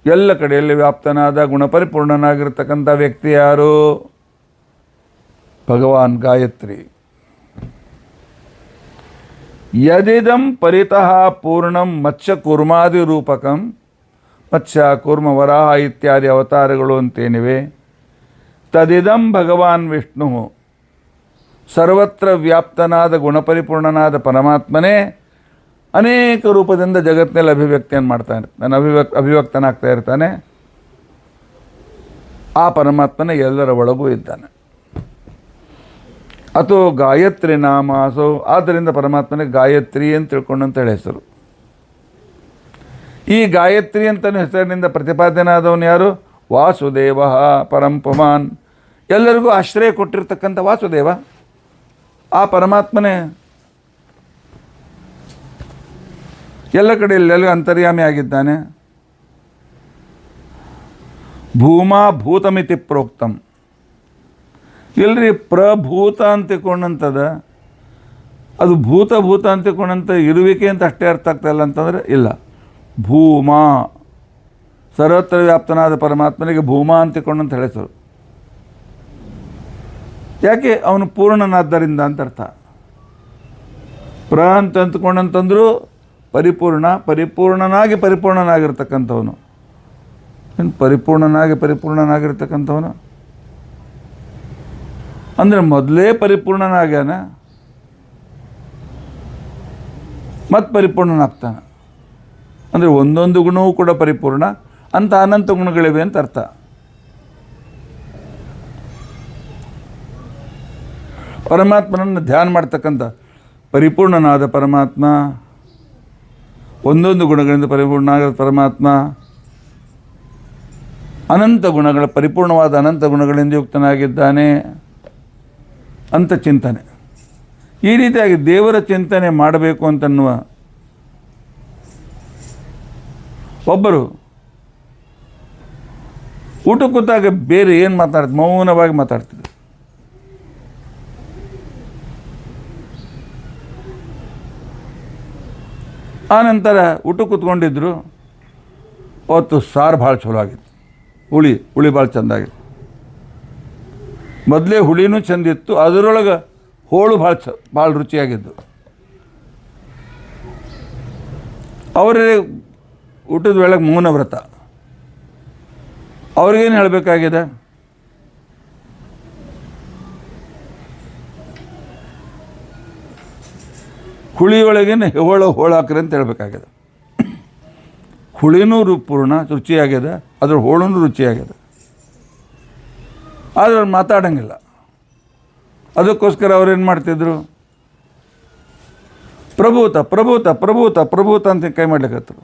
ಎಲ್ಲ ಕಡೆಯಲ್ಲಿ ವ್ಯಾಪ್ತನಾದ ಗುಣಪರಿಪೂರ್ಣನಾಗಿರ್ತಕ್ಕಂಥ ವ್ಯಕ್ತಿ ಯಾರು? ಭಗವಾನ್ ಗಾಯತ್ರಿ. ಯದಿದಂ ಪರಿತಃ ಪೂರ್ಣಂ ಮತ್ಸ್ಯ ಕೂರ್ಮಾದಿ ರೂಪಕಂ. ಮತ್ಸ್ಯ ಕೂರ್ಮ ವರಾಹ ಇತ್ಯಾದಿ ಅವತಾರಗಳು ಅಂತೇನಿವೆ. ತದಿದಂ ಭಗವಾನ್ ವಿಷ್ಣು. ಸರ್ವತ್ರ ವ್ಯಾಪ್ತನಾದ ಗುಣಪರಿಪೂರ್ಣನಾದ ಪರಮಾತ್ಮನೇ ಅನೇಕ ರೂಪದಿಂದ ಜಗತ್ತಿನಲ್ಲಿ ಅಭಿವ್ಯಕ್ತಿಯನ್ನು ಮಾಡ್ತಾನೆ, ಅಭಿವ್ಯಕ್ತನಾಗ್ತಾ ಇರ್ತಾನೆ. ಆ ಪರಮಾತ್ಮನೇ ಎಲ್ಲರ ಒಳಗೂ ಇದ್ದಾನೆ. ಅಥೋ ಗಾಯತ್ರಿ ನಾಮಾಸೋ. ಆದ್ದರಿಂದ ಪರಮಾತ್ಮನಿಗೆ ಗಾಯತ್ರಿ ಅಂತ ತಿಳ್ಕೊಂಡಂತೇಳಿ ಹೆಸರು. ಈ ಗಾಯತ್ರಿ ಅಂತ ಹೆಸರಿನಿಂದ ಪ್ರತಿಪಾದನಾದವನು ಯಾರು? ವಾಸುದೇವ ಪರಂಪುಮಾನ್. ಎಲ್ಲರಿಗೂ ಆಶ್ರಯ ಕೊಟ್ಟಿರ್ತಕ್ಕಂಥ ವಾಸುದೇವ ಆ ಪರಮಾತ್ಮನೇ ಎಲ್ಲ ಕಡೆಯಲ್ಲಿ ಎಲ್ಲ ಅಂತರ್ಯಾಮಿ ಆಗಿದ್ದಾನೆ. ಭೂಮಾ ಭೂತಮಿತಿ ಪ್ರೋಕ್ತಂ. ಇಲ್ರಿ ಪ್ರಭೂತ ಅಂತ ತಿಳ್ಕೊಂಡಂಥದ, ಅದು ಭೂತ ಅಂತ ತಿಳ್ಕೊಂಡಂಥ ಇರುವಿಕೆ ಅಂತ ಅಷ್ಟೇ ಅರ್ಥ ಆಗ್ತಾಯಿಲ್ಲ ಅಂತಂದರೆ ಇಲ್ಲ. ಭೂಮಾ ಸರ್ವತ್ರ ವ್ಯಾಪ್ತನಾದ ಪರಮಾತ್ಮನಿಗೆ ಭೂಮಾ ಅಂತ ತಿಳ್ಕೊಂಡಂತ ಹೆಸರು. ಯಾಕೆ? ಅವನು ಪೂರ್ಣನಾದ್ದರಿಂದ ಅಂತ ಅರ್ಥ. ಪ್ರ ಅಂತ ಅಂದ್ಕೊಂಡಂತಂದ್ರು ಪರಿಪೂರ್ಣನಾಗಿರ್ತಕ್ಕಂಥವನು. ಏನು ಪರಿಪೂರ್ಣನಾಗಿರ್ತಕ್ಕಂಥವನು ಅಂದರೆ ಮೊದಲೇ ಪರಿಪೂರ್ಣನಾಗ್ಯಾನ, ಮತ್ತು ಪರಿಪೂರ್ಣನಾಗ್ತಾನೆ. ಅಂದರೆ ಒಂದೊಂದು ಗುಣವೂ ಕೂಡ ಪರಿಪೂರ್ಣ ಅಂತ ಅನಂತ ಗುಣಗಳಿವೆ ಅಂತ ಅರ್ಥ. ಪರಮಾತ್ಮನನ್ನು ಧ್ಯಾನ ಮಾಡ್ತಕ್ಕಂಥ ಪರಿಪೂರ್ಣನಾದ ಪರಮಾತ್ಮ, ಒಂದೊಂದು ಗುಣಗಳಿಂದ ಪರಿಪೂರ್ಣನಾದ ಪರಮಾತ್ಮ, ಅನಂತ ಗುಣಗಳ ಪರಿಪೂರ್ಣವಾದ ಅನಂತ ಗುಣಗಳಿಂದ ಯುಕ್ತನಾಗಿದ್ದಾನೆ ಅಂತ ಚಿಂತನೆ. ಈ ರೀತಿಯಾಗಿ ದೇವರ ಚಿಂತನೆ ಮಾಡಬೇಕು ಅಂತನ್ನುವ ಒಬ್ಬರು ಊಟ ಕೂತಾಗ ಬೇರೆ ಏನು ಮೌನವಾಗಿ ಮಾತಾಡ್ತಿದ್ರು. ಆನಂತರ ಊಟ ಕೂತ್ಕೊಂಡಿದ್ರು. ಅವತ್ತು ಸಾರು ಭಾಳ ಚಲೋ ಆಗಿತ್ತು, ಹುಳಿ ಭಾಳ ಚೆಂದಾಗಿತ್ತು. ಮೊದಲೇ ಹುಳಿನೂ ಚೆಂದಿತ್ತು, ಅದರೊಳಗೆ ಹೋಳು ಭಾಳ ರುಚಿಯಾಗಿದ್ದು. ಅವರೇ ಊಟದ ವೇಳೆಗೆ ಮೌನ ವ್ರತ. ಅವ್ರಿಗೇನು ಹೇಳಬೇಕಾಗಿದೆ? ಹುಳಿಯೊಳಗೇನೆ ಹೋಳು ಹಾಕ್ರಿ ಅಂತ ಹೇಳ್ಬೇಕಾಗಿದೆ. ಹುಳಿನೂ ಪೂರ್ಣ ರುಚಿಯಾಗಿದೆ, ಅದ್ರ ಹೋಳೂ ರುಚಿಯಾಗಿದೆ, ಆದರೆ ಅವ್ರು ಮಾತಾಡೋಂಗಿಲ್ಲ. ಅದಕ್ಕೋಸ್ಕರ ಅವ್ರೇನು ಮಾಡ್ತಿದ್ರು? ಪ್ರಭೂತ ಅಂತ ಕೈ ಮಾಡ್ಲಿಕ್ಕತ್ತರು.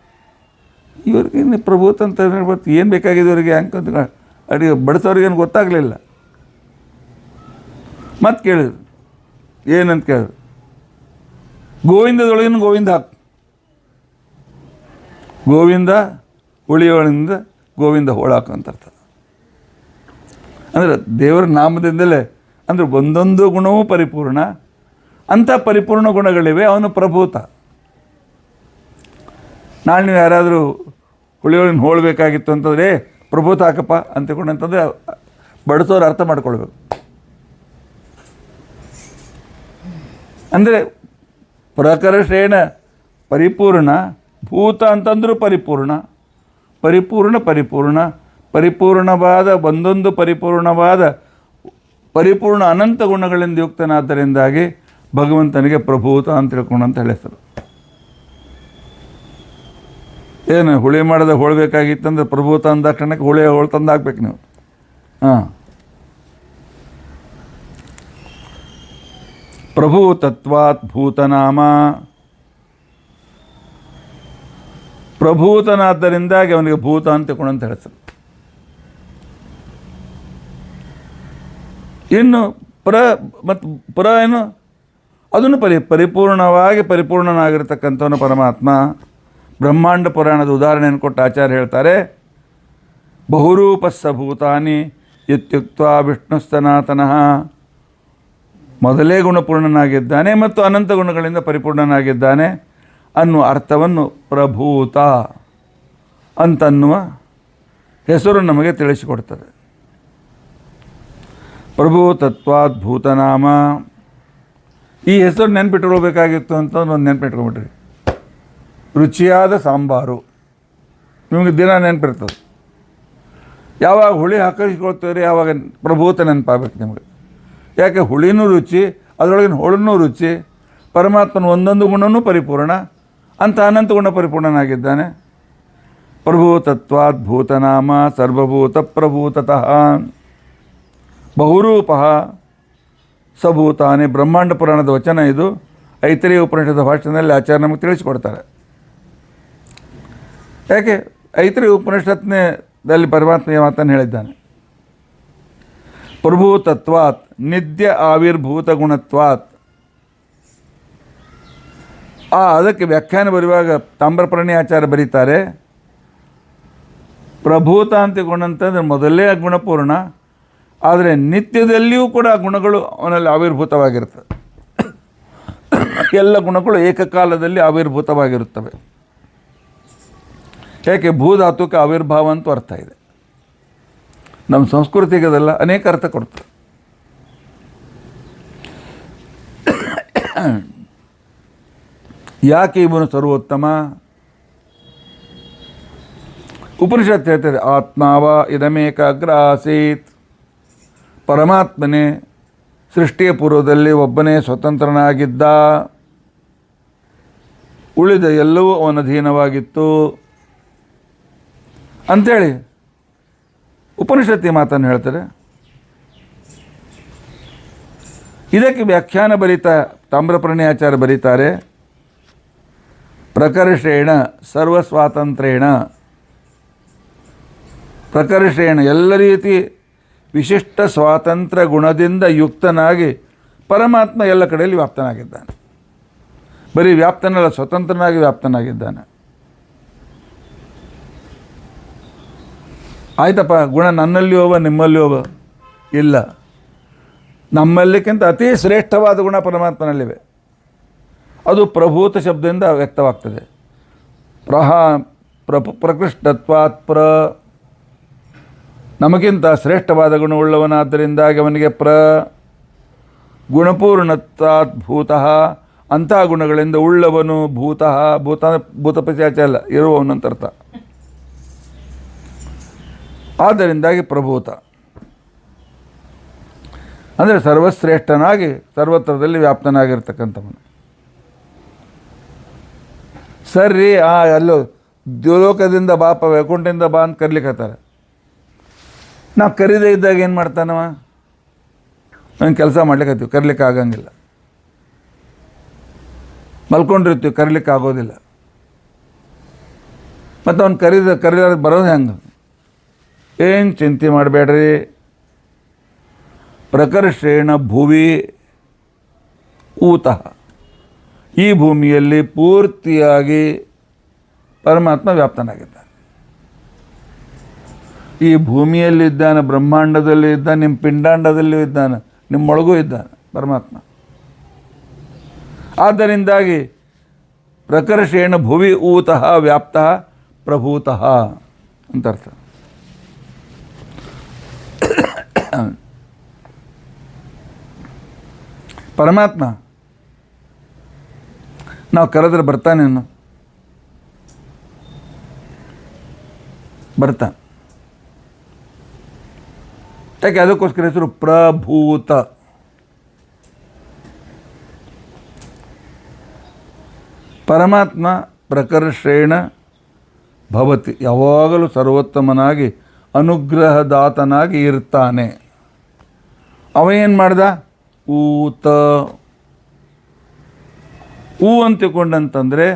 ಇವ್ರಿಗೆ ಪ್ರಭೂತ ಅಂತ ಹೇಳ್ಬಾರ್ದು, ಏನು ಬೇಕಾಗಿದೆ ಇವರಿಗೆ? ಅಡಿಗೆ ಬಡಿಸೋರಿಗೇನು ಗೊತ್ತಾಗಲಿಲ್ಲ. ಮತ್ತೆ ಕೇಳಿದ್ರು, ಏನಂತ ಕೇಳಿದ್ರು, ಗೋವಿಂದದೊಳಗಿನ ಗೋವಿಂದ ಹಾಕು, ಗೋವಿಂದ ಉಳಿಯೊಳಗಿಂದ ಗೋವಿಂದ ಹೋಳಾಕು ಅಂತ ಅರ್ಥ. ಅಂದರೆ ದೇವರ ನಾಮದಿಂದಲೇ, ಅಂದರೆ ಒಂದೊಂದು ಗುಣವೂ ಪರಿಪೂರ್ಣ. ಅಂಥ ಪರಿಪೂರ್ಣ ಗುಣಗಳಿವೆ, ಅವನು ಪ್ರಭೂತ. ನಾಳೆ ನೀವು ಯಾರಾದರೂ ಹುಳಿಯೊಳಗಿನ ಹೋಳಬೇಕಾಗಿತ್ತು ಅಂತಂದರೆ ಪ್ರಭೂತ ಹಾಕಪ್ಪ ಅಂತಕೊಂಡಂತಂದರೆ ಬಡಿಸೋರು ಅರ್ಥ ಮಾಡ್ಕೊಳ್ಬೇಕು. ಅಂದರೆ ಪ್ರಕರ್ಷೇಣ ಪರಿಪೂರ್ಣ, ಭೂತ ಅಂತಂದರೂ ಪರಿಪೂರ್ಣ, ಪರಿಪೂರ್ಣ ಪರಿಪೂರ್ಣ ಪರಿಪೂರ್ಣವಾದ ಒಂದೊಂದು ಪರಿಪೂರ್ಣವಾದ ಪರಿಪೂರ್ಣ ಅನಂತ ಗುಣಗಳಿಂದ ಯುಕ್ತನಾದ್ದರಿಂದಾಗಿ ಭಗವಂತನಿಗೆ ಪ್ರಭೂತ ಅಂತ ತಿಳ್ಕೊಂಡಂತ ಹೆಸರು. ಏನು ಹುಳಿ ಮಾಡದೆ ಹೋಳ್ಬೇಕಾಗಿತ್ತಂದ್ರೆ ಪ್ರಭೂತ ಅಂದ ಕ್ಷಣಕ್ಕೆ ಹುಳಿ ಹೋಳು ತಂದು ಹಾಕ್ಬೇಕು ನೀವು. ಹಾಂ, ಪ್ರಭೂತತ್ವಾತ್ ಭೂತನಾಮ, ಪ್ರಭೂತನಾದ್ದರಿಂದಾಗಿ ಅವನಿಗೆ ಭೂತ ಅಂತ ತಿಳ್ಕೊಂಡಂತ ಹೆಸರು. ಇನ್ನು ಮತ್ತು ಪರ ಏನು, ಅದನ್ನು ಪರಿಪೂರ್ಣವಾಗಿ ಪರಿಪೂರ್ಣನಾಗಿರ್ತಕ್ಕಂಥವನು ಪರಮಾತ್ಮ. ಬ್ರಹ್ಮಾಂಡ ಪುರಾಣದ ಉದಾಹರಣೆಯನ್ನು ಕೊಟ್ಟು ಆಚಾರ್ಯ ಹೇಳ್ತಾರೆ, ಬಹುರೂಪಸ್ಸ ಭೂತಾನಿ ಇತ್ಯುಕ್ತ ವಿಷ್ಣು ಸನಾತನಃ. ಮೊದಲೇ ಗುಣಪೂರ್ಣನಾಗಿದ್ದಾನೆ ಮತ್ತು ಅನಂತ ಗುಣಗಳಿಂದ ಪರಿಪೂರ್ಣನಾಗಿದ್ದಾನೆ ಅನ್ನುವ ಅರ್ಥವನ್ನು ಪ್ರಭೂತ ಅಂತನ್ನುವ ಹೆಸರು ನಮಗೆ ತಿಳಿಸಿಕೊಡ್ತದೆ. ಪ್ರಭೂತತ್ವಾದ್ ಭೂತನಾಮ, ಈ ಹೆಸರು ನೆನ್ಪಿಟ್ಕೊಳ್ಬೇಕಾಗಿತ್ತು ಅಂತ ಒಂದು ನೆನ್ಪಿಟ್ಕೊಂಡ್ಬಿಟ್ರಿ. ರುಚಿಯಾದ ಸಾಂಬಾರು ನಿಮಗೆ ದಿನ ನೆನಪಿರ್ತದೆ. ಯಾವಾಗ ಹುಳಿ ಹಾಕಿಸ್ಕೊಳ್ತೀರಿ ಯಾವಾಗ ಪ್ರಭೂತ ನೆನಪಾಗಬೇಕು ನಿಮಗೆ. ಯಾಕೆ ಹುಳಿನೂ ರುಚಿ, ಅದರೊಳಗಿನ ಹೋಳನೂ ರುಚಿ. ಪರಮಾತ್ಮನ ಒಂದೊಂದು ಗುಣವೂ ಪರಿಪೂರ್ಣ, ಅಂತ ಅನಂತ ಗುಣ ಪರಿಪೂರ್ಣನಾಗಿದ್ದಾನೆ. ಪ್ರಭೂತತ್ವಾದ್ ಭೂತನಾಮ ಸರ್ವಭೂತ ಪ್ರಭೂತತಃ ಬಹುರೂಪ ಸಭೂತಾನೆ. ಬ್ರಹ್ಮಾಂಡ ಪುರಾಣದ ವಚನ ಇದು. ಐತರೇಯ ಉಪನಿಷದ ಭಾಷಣದಲ್ಲಿ ಆಚಾರ್ಯ ನಮಗೆ ತಿಳಿಸಿಕೊಡ್ತಾರೆ. ಯಾಕೆ ಐತರೇಯ ಉಪನಿಷತ್ನಲ್ಲಿ ಪರಮಾತ್ಮ ಮಾತನ್ನು ಹೇಳಿದ್ದಾನೆ, ಪ್ರಭೂತತ್ವಾತ್ ನಿತ್ಯ ಆವಿರ್ಭೂತ ಗುಣತ್ವಾತ್. ಅದಕ್ಕೆ ವ್ಯಾಖ್ಯಾನ ಬರುವಾಗ ತಾಮ್ರಪರ್ಣಿ ಆಚಾರ್ಯ ಬರೀತಾರೆ, ಪ್ರಭೂತ ಅಂತಕೊಂಡಂತಂದ್ರೆ ಮೊದಲೇ ಗುಣಪೂರ್ಣ, ಆದರೆ ನಿತ್ಯದಲ್ಲಿಯೂ ಕೂಡ ಗುಣಗಳು ಅವನಲ್ಲಿ ಆವಿರ್ಭೂತವಾಗಿರ್ತದೆ. ಎಲ್ಲ ಗುಣಗಳು ಏಕಕಾಲದಲ್ಲಿ ಆವಿರ್ಭೂತವಾಗಿರುತ್ತವೆ. ಯಾಕೆ ಭೂಧಾತುಕ್ಕೆ ಆವಿರ್ಭಾವ ಅಂತೂ ಅರ್ಥ ಇದೆ. ನಮ್ಮ ಸಂಸ್ಕೃತಿಗೆ ಅದೆಲ್ಲ ಅನೇಕ ಅರ್ಥ ಕೊಡ್ತದೆ. ಯಾಕೆ ಇವನು ಸರ್ವೋತ್ತಮ? ಉಪನಿಷತ್ತು ಹೇಳ್ತದೆ, ಆತ್ಮಾವ ಇದಮೇಕಾಗ್ರ ಆಸೀತ್. ಪರಮಾತ್ಮನೇ ಸೃಷ್ಟಿಯ ಪೂರ್ವದಲ್ಲಿ ಒಬ್ಬನೇ ಸ್ವತಂತ್ರನಾಗಿದ್ದ, ಉಳಿದ ಎಲ್ಲವೂ ಅವನ ಅಧೀನವಾಗಿತ್ತು ಅಂಥೇಳಿ ಉಪನಿಷತ್ತಿ ಮಾತನ್ನು ಹೇಳ್ತಾರೆ. ಇದಕ್ಕೆ ವ್ಯಾಖ್ಯಾನ ಬರೀತಾ ತಾಮ್ರಪರ್ಣಿ ಆಚಾರ್ಯ ಬರೀತಾರೆ, ಪ್ರಕರ್ಷೇಣ ಸರ್ವಸ್ವಾತಂತ್ರ್ಯೇಣ. ಪ್ರಕರ್ಷೇಣ ಎಲ್ಲ ರೀತಿ ವಿಶಿಷ್ಟ ಸ್ವಾತಂತ್ರ್ಯ ಗುಣದಿಂದ ಯುಕ್ತನಾಗಿ ಪರಮಾತ್ಮ ಎಲ್ಲ ಕಡೆಯಲ್ಲಿ ವ್ಯಾಪ್ತನಾಗಿದ್ದಾನೆ. ಬರೀ ವ್ಯಾಪ್ತನಲ್ಲ, ಸ್ವತಂತ್ರನಾಗಿ ವ್ಯಾಪ್ತನಾಗಿದ್ದಾನೆ. ಆಯ್ತಪ್ಪ, ಗುಣ ನನ್ನಲ್ಲಿ ಹೋವ ನಿಮ್ಮಲ್ಲಿ ಹೋವ ಇಲ್ಲ. ನಮ್ಮಲ್ಲಿಕ್ಕಿಂತ ಅತಿ ಶ್ರೇಷ್ಠವಾದ ಗುಣ ಪರಮಾತ್ಮನಲ್ಲಿವೆ. ಅದು ಪ್ರಭೂತ ಶಬ್ದದಿಂದ ವ್ಯಕ್ತವಾಗ್ತದೆ. ಪ್ರಕೃಷ್ಟತ್ವಾತ್ ನಮಗಿಂತ ಶ್ರೇಷ್ಠವಾದ ಗುಣವುಳ್ಳವನಾದ್ದರಿಂದಾಗಿ ಅವನಿಗೆ ಗುಣಪೂರ್ಣತ್ವಾತ್ ಭೂತಃ, ಅಂತಹ ಗುಣಗಳಿಂದ ಉಳ್ಳವನು. ಭೂತ ಪಿಶಾಚ ಅಲ್ಲ, ಇರುವವನು ಅಂತ ಅರ್ಥ. ಆದ್ದರಿಂದಾಗಿ ಪ್ರಭೂತ ಅಂದರೆ ಸರ್ವಶ್ರೇಷ್ಠನಾಗಿ ಸರ್ವತ್ರದಲ್ಲಿ ವ್ಯಾಪ್ತನಾಗಿರ್ತಕ್ಕಂಥವನು. ಸರಿ, ಅಲ್ಲೋ ದ್ಯೋಲೋಕದಿಂದ ಬಾಪ ವೈಕುಂಠದಿಂದ ಬಾ ಅಂತ ಕರ್ಲಿಕ್ಕತ್ತಾರೆ. ನಾವು ಕರೀದೇ ಇದ್ದಾಗ ಏನು ಮಾಡ್ತಾನವ? ನಂಗೆ ಕೆಲಸ ಮಾಡ್ಲಿಕ್ಕತ್ತೀವಿ, ಕರ್ಲಿಕ್ಕೆ ಆಗಂಗಿಲ್ಲ. ಮಲ್ಕೊಂಡಿರ್ತೀವಿ, ಕರೀಲಿಕ್ಕೆ ಆಗೋದಿಲ್ಲ. ಮತ್ತು ಅವ್ನು ಕರೀಲಾರ್ದು ಬರೋದು ಹೆಂಗೆ? ಏನು ಚಿಂತೆ ಮಾಡಬೇಡ್ರಿ. ಪ್ರಕರ್ಷೇಣ ಭುವಿ ಊತಃ, ಈ ಭೂಮಿಯಲ್ಲಿ ಪೂರ್ತಿಯಾಗಿ ಪರಮಾತ್ಮ ವ್ಯಾಪ್ತನಾಗಿದ್ದಾನೆ. ಈ ಭೂಮಿಯಲ್ಲಿದ್ದಾನೆ, ಬ್ರಹ್ಮಾಂಡದಲ್ಲೂ ಇದ್ದಾನೆ, ನಿಮ್ಮ ಪಿಂಡಾಂಡದಲ್ಲೂ ಇದ್ದಾನೆ, ನಿಮ್ಮೊಳಗೂ ಇದ್ದಾನೆ ಪರಮಾತ್ಮ. ಆದ್ದರಿಂದಾಗಿ ಪ್ರಕರ್ಷೇಣ ಭುವಿ ಊತಃ ವ್ಯಾಪ್ತಃ ಪ್ರಭೂತಃ ಅಂತ ಅರ್ಥ. ಪರಮಾತ್ಮ ನಾವು ಕರೆದ್ರೆ ಬರ್ತಾನೇನು? ಬರ್ತಾನೆ. ಯಾಕೆ? ಅದಕ್ಕೋಸ್ಕರ ಹೆಸರು ಪ್ರಭೂತ. ಪರಮಾತ್ಮ ಪ್ರಕರ್ಷೇಣ ಭವತಿ, ಯಾವಾಗಲೂ ಸರ್ವೋತ್ತಮನಾಗಿ ಅನುಗ್ರಹದಾತನಾಗಿ ಇರ್ತಾನೆ. ಅವ ಏನು ಮಾಡ್ದ? ಊತ. ಊ ಅಂತ ತಿಳ್ಕೊಂಡಂತಂದರೆ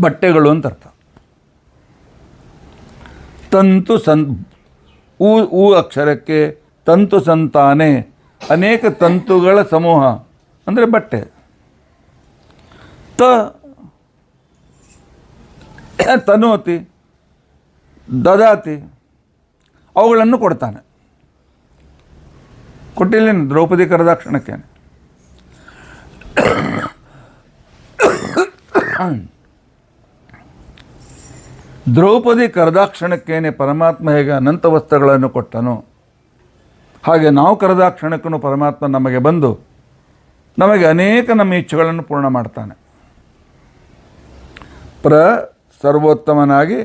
ಬಟ್ಟೆಗಳು ಅಂತ ಅರ್ಥ. ತಂತು ಊ ಅಕ್ಷರಕ್ಕೆ ತಂತು ಸಂತಾನೆ, ಅನೇಕ ತಂತುಗಳ ಸಮೂಹ ಅಂದರೆ ಬಟ್ಟೆ. ತನೋತಿ ದದಾತಿ, ಅವುಗಳನ್ನು ಕೊಡ್ತಾನೆ. ಕೊಟ್ಟಿಲ್ಲೇನು ದ್ರೌಪದಿ ಕರದಾಕ್ಷಣಕ್ಕೆ? ದ್ರೌಪದಿ ಕರದಾಕ್ಷಣಕ್ಕೇನೆ ಪರಮಾತ್ಮ ಹೇಗೆ ಅನಂತ ವಸ್ತ್ರಗಳನ್ನು ಕೊಟ್ಟನು, ಹಾಗೆ ನಾವು ಕರದಾಕ್ಷಣಕ್ಕೂ ಪರಮಾತ್ಮ ನಮಗೆ ಬಂದು ನಮಗೆ ಅನೇಕ ನಮ್ಮ ಇಚ್ಛೆಗಳನ್ನು ಪೂರ್ಣ ಮಾಡ್ತಾನೆ. ಸರ್ವೋತ್ತಮನಾಗಿ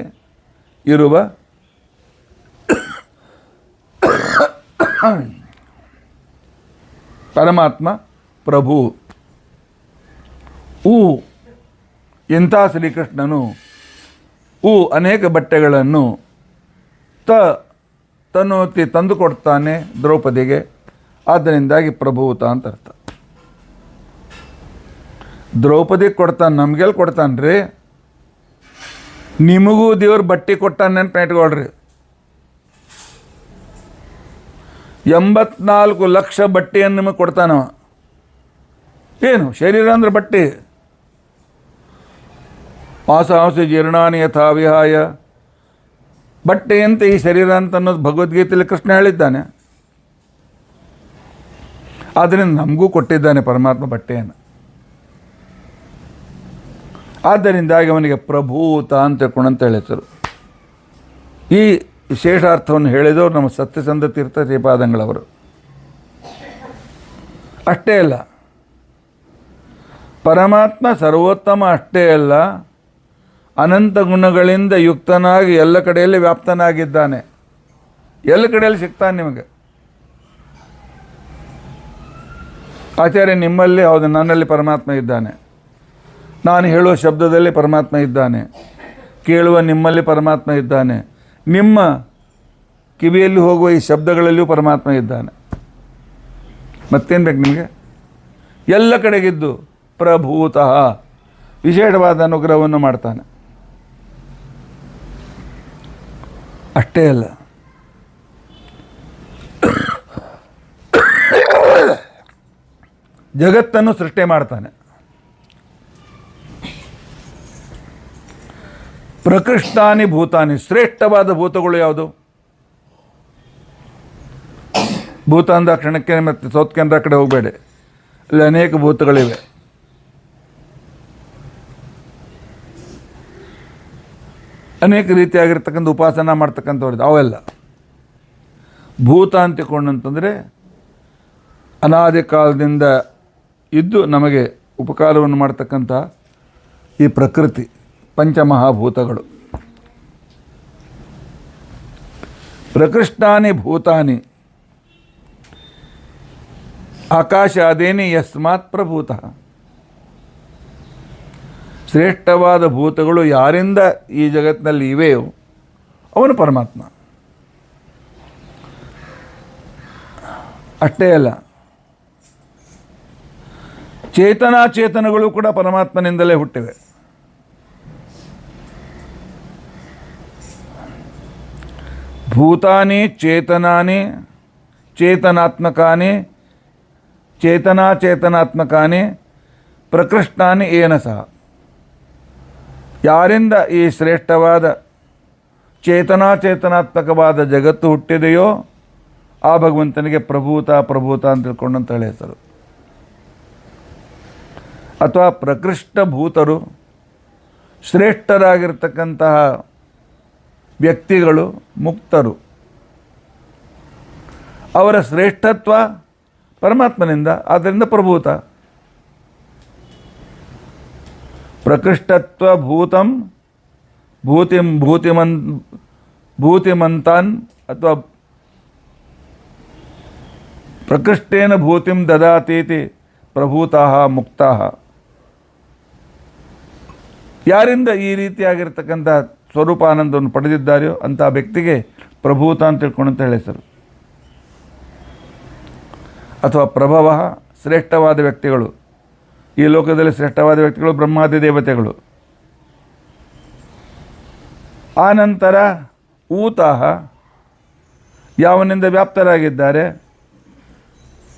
ಇರುವ ಪರಮಾತ್ಮ ಪ್ರಭು. ಇಂಥ ಶ್ರೀಕೃಷ್ಣನು ಅನೇಕ ಬಟ್ಟೆಗಳನ್ನು ತನ್ನೋತಿ ತಂದು ಕೊಡ್ತಾನೆ ದ್ರೌಪದಿಗೆ. ಆದ್ದರಿಂದಾಗಿ ಪ್ರಭೂತ ಅಂತ ಅರ್ಥ. ದ್ರೌಪದಿಗೆ ಕೊಡ್ತಾನೆ, ನಮಗೆಲ್ಲಿ ಕೊಡ್ತಾನೆ ರೀ? ನಿಮಗೂ ದೇವ್ರು ಬಟ್ಟೆ ಕೊಟ್ಟಾನೆ ಅಂತ ಇಟ್ಕೊಳ್ರಿ. 84 ಲಕ್ಷ ಬಟ್ಟೆಯನ್ನು ನಿಮಗೆ ಕೊಡ್ತಾನವ. ಏನು ಶರೀರ ಅಂದ್ರೆ ಬಟ್ಟೆ. ಮಾಸಾಂಸಿ ಜೀರ್ಣಾನಿ ಯಥಾ ವಿಹಾಯ, ಬಟ್ಟೆಯಂತೆ ಈ ಶರೀರ ಅಂತ ಅನ್ನೋದು ಭಗವದ್ಗೀತೆಯಲ್ಲಿ ಕೃಷ್ಣ ಹೇಳಿದ್ದಾನೆ. ಆದ್ದರಿಂದ ನಮಗೂ ಕೊಟ್ಟಿದ್ದಾನೆ ಪರಮಾತ್ಮ ಬಟ್ಟೆಯನ್ನು. ಆದ್ದರಿಂದಾಗಿ ಅವನಿಗೆ ಪ್ರಭೂತ ಅಂತ ತಿಳ್ಕೊಂಡಂತ ಹೇಳಿ ಹೆಸರು. ಈ ವಿಶೇಷಾರ್ಥವನ್ನು ಹೇಳಿದವರು ನಮ್ಮ ಸತ್ಯಸಂಧ ತೀರ್ಥ ಶ್ರೀಪಾದಂಗಳವರು. ಅಷ್ಟೇ ಅಲ್ಲ, ಪರಮಾತ್ಮ ಸರ್ವೋತ್ತಮ ಅಷ್ಟೇ ಅಲ್ಲ, ಅನಂತ ಗುಣಗಳಿಂದ ಯುಕ್ತನಾಗಿ ಎಲ್ಲ ಕಡೆಯಲ್ಲಿ ವ್ಯಾಪ್ತನಾಗಿದ್ದಾನೆ. ಎಲ್ಲ ಕಡೆಯಲ್ಲಿ ಸಿಗ್ತಾನೆ ನಿಮಗೆ. ಆಚಾರ್ಯ ನಿಮ್ಮಲ್ಲಿ, ಹೌದು ನನ್ನಲ್ಲಿ ಪರಮಾತ್ಮ ಇದ್ದಾನೆ. ನಾನು ಹೇಳುವ ಶಬ್ದದಲ್ಲಿ ಪರಮಾತ್ಮ ಇದ್ದಾನೆ. ಕೇಳುವ ನಿಮ್ಮಲ್ಲಿ ಪರಮಾತ್ಮ ಇದ್ದಾನೆ. ನಿಮ್ಮ ಕಿವಿಯಲ್ಲಿ ಹೋಗುವ ಈ ಶಬ್ದಗಳಲ್ಲಿಯೂ ಪರಮಾತ್ಮ ಇದ್ದಾನೆ. ಮತ್ತೇನು ಬೇಕು ನಿಮಗೆ? ಎಲ್ಲ ಕಡೆಗಿದ್ದು ಪ್ರಭೂತಃ ವಿಶೇಷವಾದ ಅನುಗ್ರಹವನ್ನು ಮಾಡ್ತಾನೆ. ಅಷ್ಟೇ ಅಲ್ಲ, ಜಗತ್ತನ್ನು ಸೃಷ್ಟಿ ಮಾಡ್ತಾನೆ. ಪ್ರಕೃಷ್ಟಾನಿ ಭೂತಾನಿ, ಶ್ರೇಷ್ಠವಾದ ಭೂತಗಳು ಯಾವುದು? ಭೂತ ಅಂದ ಕ್ಷಣಕ್ಕೆ ಮತ್ತು ಸೌತ್ ಕೇಂದ್ರ ಕಡೆ ಹೋಗಬೇಡಿ, ಅಲ್ಲಿ ಅನೇಕ ಭೂತಗಳಿವೆ. ಅನೇಕ ರೀತಿಯಾಗಿರ್ತಕ್ಕಂಥ ಉಪಾಸನ ಮಾಡ್ತಕ್ಕಂಥವ್ರದ್ದು ಅವೆಲ್ಲ ಭೂತ ಅಂತಿಕೊಂಡಂತಂದರೆ ಅನಾದಿ ಕಾಲದಿಂದ ಇದ್ದು ನಮಗೆ ಉಪಕಾರವನ್ನು ಮಾಡ್ತಕ್ಕಂಥ ಈ ಪ್ರಕೃತಿ ಪಂಚಮಹಾಭೂತಗಳು. ಪ್ರಕೃಷ್ಟಾನಿ ಭೂತಾನಿ ಆಕಾಶಾದೇನಿ ಯಸ್ಮಾತ್ ಪ್ರಭೂತಃ. ಶ್ರೇಷ್ಠವಾದ ಭೂತಗಳು ಯಾರಿಂದ ಈ ಜಗತ್ತಿನಲ್ಲಿ ಇವೆಯೋ ಅವನು ಪರಮಾತ್ಮ. ಅಷ್ಟೇ ಅಲ್ಲ, ಚೇತನಾಚೇತನಗಳು ಕೂಡ ಪರಮಾತ್ಮನಿಂದಲೇ ಹುಟ್ಟಿವೆ. ಭೂತಾನಿ ಚೇತನಾನಿ ಚೇತನಾತ್ಮಕಾನಿ ಚೇತನಾಚೇತನಾತ್ಮಕಾನಿ ಪ್ರಕೃಷ್ಟಾನಿ ಏನ ಸಹ. ಯಾರಿಂದ ಈ ಶ್ರೇಷ್ಠವಾದ ಚೇತನಾಚೇತನಾತ್ಮಕವಾದ ಜಗತ್ತು ಹುಟ್ಟಿದೆಯೋ ಆ ಭಗವಂತನಿಗೆ ಪ್ರಭೂತ ಪ್ರಭೂತ ಅಂತ ತಿಳ್ಕೊಂಡಂತ ಹೇಳಿ ಹೆಸರು. ಅಥವಾ ಪ್ರಕೃಷ್ಟ ಭೂತರು, ಶ್ರೇಷ್ಠರಾಗಿರ್ತಕ್ಕಂತಹ ವ್ಯಕ್ತಿಗಳು, ಮುಕ್ತರು. ಅವರ ಶ್ರೇಷ್ಠತ್ವ ಪರಮಾತ್ಮನಿಂದ, ಆದ್ದರಿಂದ ಪ್ರಭೂತ. ಪ್ರಕೃಷ್ಟತ್ವ ಭೂತಂ ಭೂತಿಮಂತಾನ್ ಅಥವಾ ಪ್ರಕೃಷ್ಟೇನ ಭೂತಿಂ ದದಾತೀತಿ ಪ್ರಭೂತಃ ಮುಕ್ತಃ. ಯಾರಿಂದ ಈ ರೀತಿಯಾಗಿರ್ತಕ್ಕಂಥ ಸ್ವರೂಪಾನಂದವನ್ನು ಪಡೆದಿದ್ದಾರೆಯೋ ಅಂಥ ವ್ಯಕ್ತಿಗೆ ಪ್ರಭೂತ ಅಂತ ತಿಳ್ಕೊಂಡಂತ ಹೇಳಿ ಹೆಸರು. ಅಥವಾ ಪ್ರಭವ, ಶ್ರೇಷ್ಠವಾದ ವ್ಯಕ್ತಿಗಳು. ಈ ಲೋಕದಲ್ಲಿ ಶ್ರೇಷ್ಠವಾದ ವ್ಯಕ್ತಿಗಳು ಬ್ರಹ್ಮಾದಿ ದೇವತೆಗಳು. ಆನಂತರ ಊತಃ, ಯಾವನಿಂದ ವ್ಯಾಪ್ತರಾಗಿದ್ದಾರೆ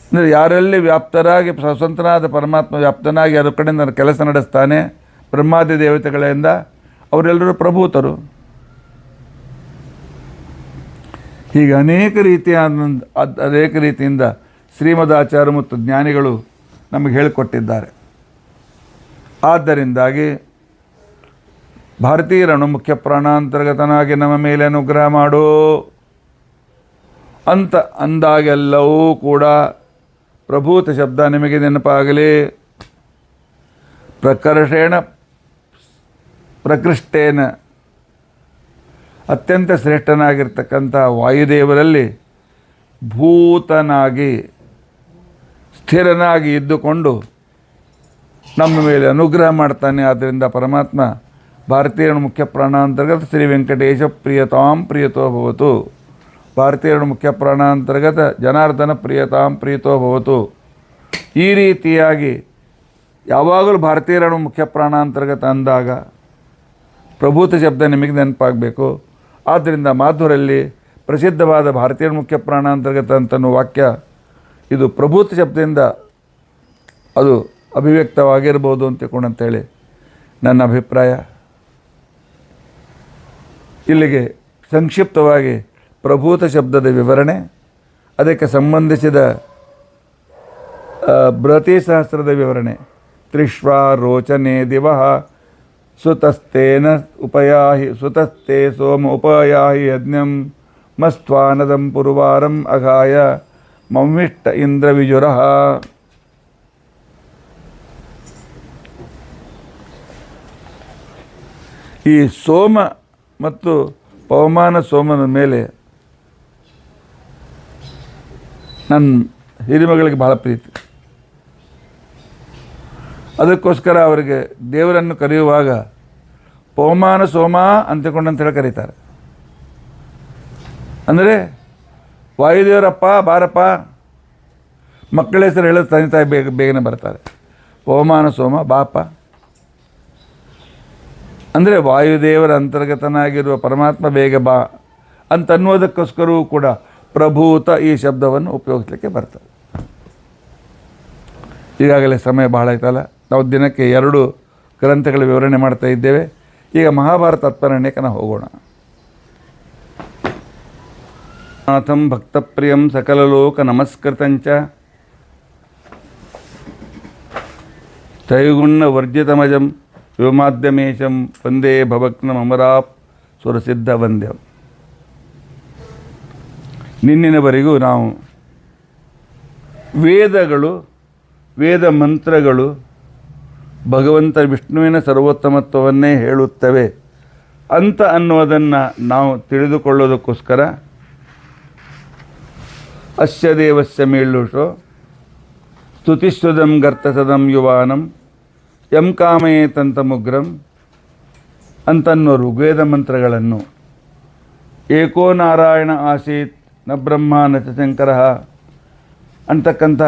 ಅಂದರೆ ಯಾರಲ್ಲಿ ವ್ಯಾಪ್ತರಾಗಿ ಸ್ವತಂತ್ರನಾದ ಪರಮಾತ್ಮ ವ್ಯಾಪ್ತನಾಗಿ ಅದರ ಕಡೆಯಿಂದ ಕೆಲಸ ನಡೆಸ್ತಾನೆ ಬ್ರಹ್ಮಾದಿ ದೇವತೆಗಳಿಂದ, ಅವರೆಲ್ಲರೂ ಪ್ರಭೂತರು. ಹೀಗೆ ಅನೇಕ ರೀತಿಯಿಂದ ಶ್ರೀಮದಾಚಾರ್ಯ ಮತ್ತು ಜ್ಞಾನಿಗಳು ನಮಗೆ ಹೇಳಿಕೊಟ್ಟಿದ್ದಾರೆ. ಆದ್ದರಿಂದಾಗಿ ಭಾರತೀಯರನ್ನು ಮುಖ್ಯ ಪ್ರಾಣಾಂತರ್ಗತನಾಗಿ ನಮ್ಮ ಮೇಲೆ ಅನುಗ್ರಹ ಮಾಡು ಅಂತ ಅಂದಾಗೆಲ್ಲವೂ ಕೂಡ ಪ್ರಭೂತ ಶಬ್ದ ನಿಮಗೆ ನೆನಪಾಗಲಿ. ಪ್ರಕೃಷ್ಟೇನ, ಅತ್ಯಂತ ಶ್ರೇಷ್ಠನಾಗಿರ್ತಕ್ಕಂಥ ವಾಯುದೇವರಲ್ಲಿ ಭೂತನಾಗಿ ಸ್ಥಿರನಾಗಿ ಇದ್ದುಕೊಂಡು ನಮ್ಮ ಮೇಲೆ ಅನುಗ್ರಹ ಮಾಡ್ತಾನೆ. ಆದ್ದರಿಂದ ಪರಮಾತ್ಮ ಭಾರತೀಯರ ಮುಖ್ಯ ಪ್ರಾಣಾಂತರ್ಗತ ಶ್ರೀ ವೆಂಕಟೇಶ ಪ್ರಿಯತಾಂ ಪ್ರಿಯತೋ ಭವತು. ಭಾರತೀಯರ ಮುಖ್ಯ ಪ್ರಾಣಾಂತರ್ಗತ ಜನಾರ್ದನ ಪ್ರಿಯತಾಂ ಪ್ರಿಯತೋ ಭವತು. ಈ ರೀತಿಯಾಗಿ ಯಾವಾಗಲೂ ಭಾರತೀಯರ ಮುಖ್ಯ ಪ್ರಾಣಾಂತರ್ಗತ ಅಂದಾಗ ಪ್ರಭೂತ ಶಬ್ದ ನಿಮಗೆ ನೆನಪಾಗಬೇಕು. ಆದ್ದರಿಂದ ಮಾಧುರಲ್ಲಿ ಪ್ರಸಿದ್ಧವಾದ ಭಾರತೀಯರ ಮುಖ್ಯ ಪ್ರಾಣಾಂತರ್ಗತ ಅಂತನೂ ವಾಕ್ಯ ಇದು ಪ್ರಭೂತ ಶಬ್ದದಿಂದ ಅದು ಅಭಿವ್ಯಕ್ತವಾಗಿರ್ಬೋದು ಅಂತೇಳಿ ನನ್ನ ಅಭಿಪ್ರಾಯ. ಇಲ್ಲಿಗೆ ಸಂಕ್ಷಿಪ್ತವಾಗಿ ಪ್ರಭೂತ ಶಬ್ದದ ವಿವರಣೆ, ಅದಕ್ಕೆ ಸಂಬಂಧಿಸಿದ ಬೃಹತಿ ಸಹಸ್ರದ ವಿವರಣೆ. ತ್ರಿಶ್ವಾ ರೋಚನೆ ದಿವಃ ಸುತಸ್ತೇನ ಉಪಯಾಹಿ ಸುತಸ್ತೆ ಸೋಮ ಉಪಯಾಹಿ ಯಜ್ಞಂ ಮಸ್ತ್ವಾನದಂ ಪುರುವಾರಂ ಅಘಾಯ ಮಮ್ವಿಷ್ಟ ಇಂದ್ರ ವಿಜುರಃ. ಈ ಸೋಮ ಮತ್ತು ಪವಮಾನ ಸೋಮನ ಮೇಲೆ ನನ್ನ ಹಿರಿಮಗಳಿಗೆ ಬಹಳ ಪ್ರೀತಿ. ಅದಕ್ಕೋಸ್ಕರ ಅವರಿಗೆ ದೇವರನ್ನು ಕರೆಯುವಾಗ ಪವಮಾನ ಸೋಮ ಅಂತೇಳಿ ಕರೀತಾರೆ. ಅಂದರೆ ವಾಯುದೇವರಪ್ಪ ಬಾರಪ್ಪ, ಮಕ್ಕಳ ಹೆಸರು ಹೇಳೋದು ತಂದೆ ತಾಯಿ ಬೇಗನೆ ಬರ್ತಾರೆ. ಪವಮಾನ ಸೋಮ ಬಾಪ ಅಂದರೆ ವಾಯುದೇವರ ಅಂತರ್ಗತನಾಗಿರುವ ಪರಮಾತ್ಮ ಬೇಗ ಬಾ ಅಂತನ್ನುವುದಕ್ಕೋಸ್ಕರವೂ ಕೂಡ ಪ್ರಭೂತ ಈ ಶಬ್ದವನ್ನು ಉಪಯೋಗಿಸಲಿಕ್ಕೆ ಬರ್ತದೆ. ಈಗಾಗಲೇ ಸಮಯ ಬಹಳ ಆಯ್ತಲ್ಲ, ನಾವು ದಿನಕ್ಕೆ 2 ಗ್ರಂಥಗಳ ವಿವರಣೆ ಮಾಡ್ತಾ ಇದ್ದೇವೆ. ಈಗ ಮಹಾಭಾರತ ತಾತ್ಪರ್ಯಕ್ಕೆ ಹೋಗೋಣ. ನಾಥಂ ಭಕ್ತಪ್ರಿಯಂ ಸಕಲಲೋಕ ನಮಸ್ಕೃತಂಚ ತ್ರೈಗುಣ್ಯ ವರ್ಜಿತಮಜಂ ವ್ಯೋಮಾದ್ಯಮೇಶಂ ವಂದೇ ಭವಕ್ನಂ ಅಮರಾಪ್ ಸುರಸಿದ್ಧ ವಂದ್ಯಂ. ನಿನ್ನಿನವರೆಗೂ ನಾವು ವೇದಗಳು, ವೇದ ಮಂತ್ರಗಳು ಭಗವಂತ ವಿಷ್ಣುವಿನ ಸರ್ವೋತ್ತಮತ್ವವನ್ನೇ ಹೇಳುತ್ತವೆ ಅಂತ ಅನ್ನೋದನ್ನು ನಾವು ತಿಳಿದುಕೊಳ್ಳೋದಕ್ಕೋಸ್ಕರ ಅಸ್ಯ ದೇವಸ್ಯ ಮೇಳುಷೋ ಸ್ತುತಿಸ್ವದಂ ಗರ್ತಸದಂ ಯುವಾನಂ ಯಂ ಕಾಮಯೇತಂತಮುಗ್ರಂ ಅಂತನ್ನೋ ಋಗ್ವೇದ ಮಂತ್ರಗಳನ್ನು ಏಕೋ ನಾರಾಯಣ ಆಸೀತ್ ನ ಬ್ರಹ್ಮ ನ ಚ ಶಂಕರ ಅಂತಕ್ಕಂಥ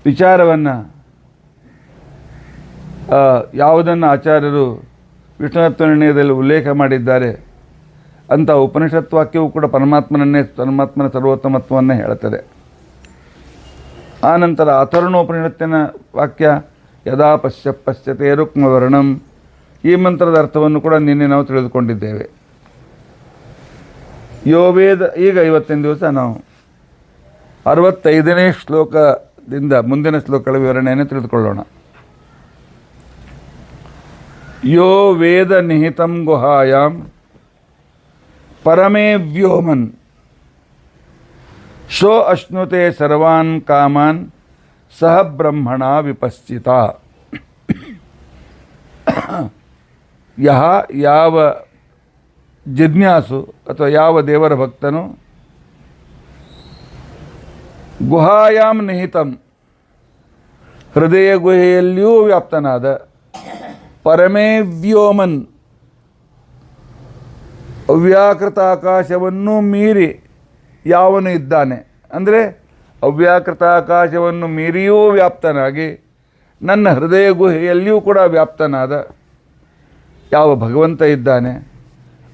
ವಿಚಾರವನ್ನು ಯಾವುದನ್ನು ಆಚಾರ್ಯರು ವಿಷ್ಣುತತ್ವ ನಿರ್ಣಯದಲ್ಲಿ ಉಲ್ಲೇಖ ಮಾಡಿದ್ದಾರೆ ಅಂಥ ಉಪನಿಷತ್ ವಾಕ್ಯವು ಕೂಡ ಪರಮಾತ್ಮನ ಸರ್ವೋತ್ತಮತ್ವವನ್ನೇ ಹೇಳುತ್ತದೆ. ಆನಂತರ ಅಥರ್ವಣೋಪನಿಷತ್ತಿನ ವಾಕ್ಯ ಯದಾ ಪಶ್ಯತೆ ರುಕ್ಮವರ್ಣಂ, ಈ ಮಂತ್ರದ ಅರ್ಥವನ್ನು ಕೂಡ ನಿನ್ನೆ ನಾವು ತಿಳಿದುಕೊಂಡಿದ್ದೇವೆ. ಯೋ ವೇದ, ಈಗ ಇವತ್ತಿನ ದಿವಸ ನಾವು 65ನೇ ಶ್ಲೋಕದಿಂದ ಮುಂದಿನ ಶ್ಲೋಕಗಳ ವಿವರಣೆಯನ್ನು ತಿಳಿದುಕೊಳ್ಳೋಣ. ಯೋ ವೇದ ನಿಹಿತಂ ಗುಹಾಯಾಂ ಪರಮೇ ವ್ಯೋಮನ್ ಶೋ ಅಶ್ನುತೆ ಸರ್ವಾನ್ ಕಾಮಾನ್ ಸಹ ಬ್ರಹ್ಮಣ ವಿಪಶ್ಚಿತ. ಯಾವ ಜಿಜ್ಞಾಸು ಅಥವಾ ಯಾವ ದೇವರ ಭಕ್ತನು ಗುಹಾಯಾಂ ನಿಹಿತಂ, ಹೃದಯ ಗುಹೆಯಲ್ಲಿಯೂ ವ್ಯಾಪ್ತನಾದ, ಪರಮೇ ವ್ಯೋಮನ್, ಅವ್ಯಾಕೃತ ಆಕಾಶವನ್ನು ಮೀರಿ ಯಾವನು ಇದ್ದಾನೆ, ಅಂದರೆ ಅವ್ಯಾಕೃತ ಆಕಾಶವನ್ನು ಮೀರಿಯೂ ವ್ಯಾಪ್ತನಾಗಿ ನನ್ನ ಹೃದಯ ಗುಹೆಯಲ್ಲಿಯೂ ಕೂಡ ವ್ಯಾಪ್ತನಾದ ಯಾವ ಭಗವಂತ ಇದ್ದಾನೆ,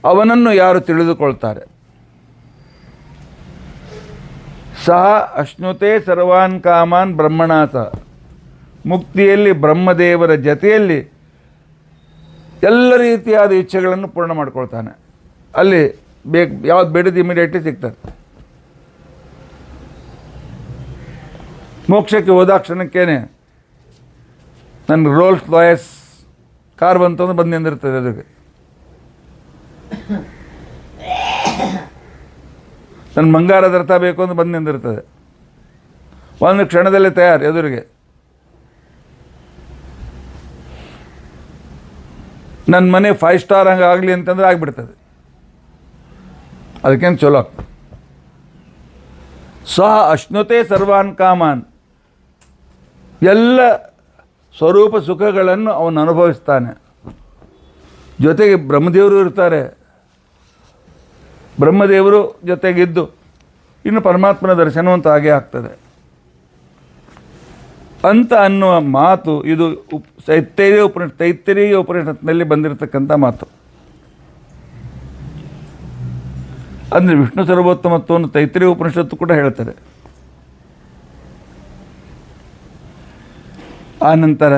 ಅವನನ್ನು ಯಾರು ತಿಳಿದುಕೊಳ್ತಾರೆ. ಸಹ ಅಶ್ನುತೆ ಸರ್ವಾನ್ ಕಾಮಾನ್ ಬ್ರಹ್ಮಣಾಸ, ಮುಕ್ತಿಯಲ್ಲಿ ಬ್ರಹ್ಮದೇವರ ಜತೆಯಲ್ಲಿ ಎಲ್ಲ ರೀತಿಯಾದ ಇಚ್ಛೆಗಳನ್ನು ಪೂರ್ಣ ಮಾಡ್ಕೊಳ್ತಾನೆ. ಅಲ್ಲಿ ಯಾವ್ದು ಬೇಡದು ಇಮಿಡಿಯೇಟ್ಲಿ ಸಿಗ್ತದೆ. ಮೋಕ್ಷಕ್ಕೆ ಹೋದಾಕ್ಷಣಕ್ಕೇನೆ ನನ್ನ ರೋಲ್ಸ್ ರಾಯ್ಸ್ ಕಾರ್ ಬಂತಂದ್ರೆ ಬಂದು ನಿಂದಿರ್ತದೆ. ಅದಕ್ಕೆ ನನ್ನ ಬಂಗಾರದ ರಥ ಬೇಕು ಅಂತ ಬಂದು ನಿಂದಿರ್ತದೆ. ಒಂದು ಕ್ಷಣದಲ್ಲೇ ತಯಾರು ಎದುರಿಗೆ. ನನ್ನ ಮನೆ 5 ಸ್ಟಾರ್ ಹಂಗೆ ಆಗಲಿ ಅಂತಂದ್ರೆ ಆಗಿಬಿಡ್ತದೆ. ಅದಕ್ಕೇನು ಚಲೋ ಆಗ್ತದೆ. ಸಹ ಅಶ್ನುತೆ ಸರ್ವಾನ್ ಕಾಮಾನ್, ಎಲ್ಲ ಸ್ವರೂಪ ಸುಖಗಳನ್ನು ಅವನು ಅನುಭವಿಸ್ತಾನೆ. ಜೊತೆಗೆ ಬ್ರಹ್ಮದೇವರು ಇರ್ತಾರೆ. ಬ್ರಹ್ಮದೇವರು ಜೊತೆಗಿದ್ದು ಇನ್ನು ಪರಮಾತ್ಮನ ದರ್ಶನವಂತ ಹಾಗೆ ಆಗ್ತದೆ ಅಂತ ಅನ್ನುವ ಮಾತು ಇದು ತೈತ್ತರೀಯ ಉಪನಿಷತ್ನಲ್ಲಿ ಬಂದಿರತಕ್ಕಂಥ ಮಾತು. ಅಂದರೆ ವಿಷ್ಣು ಸರ್ವೋತ್ತಮತ್ವವನ್ನು ತೈತ್ತರೀಯ ಉಪನಿಷತ್ತು ಕೂಡ ಹೇಳ್ತಾರೆ. ಆನಂತರ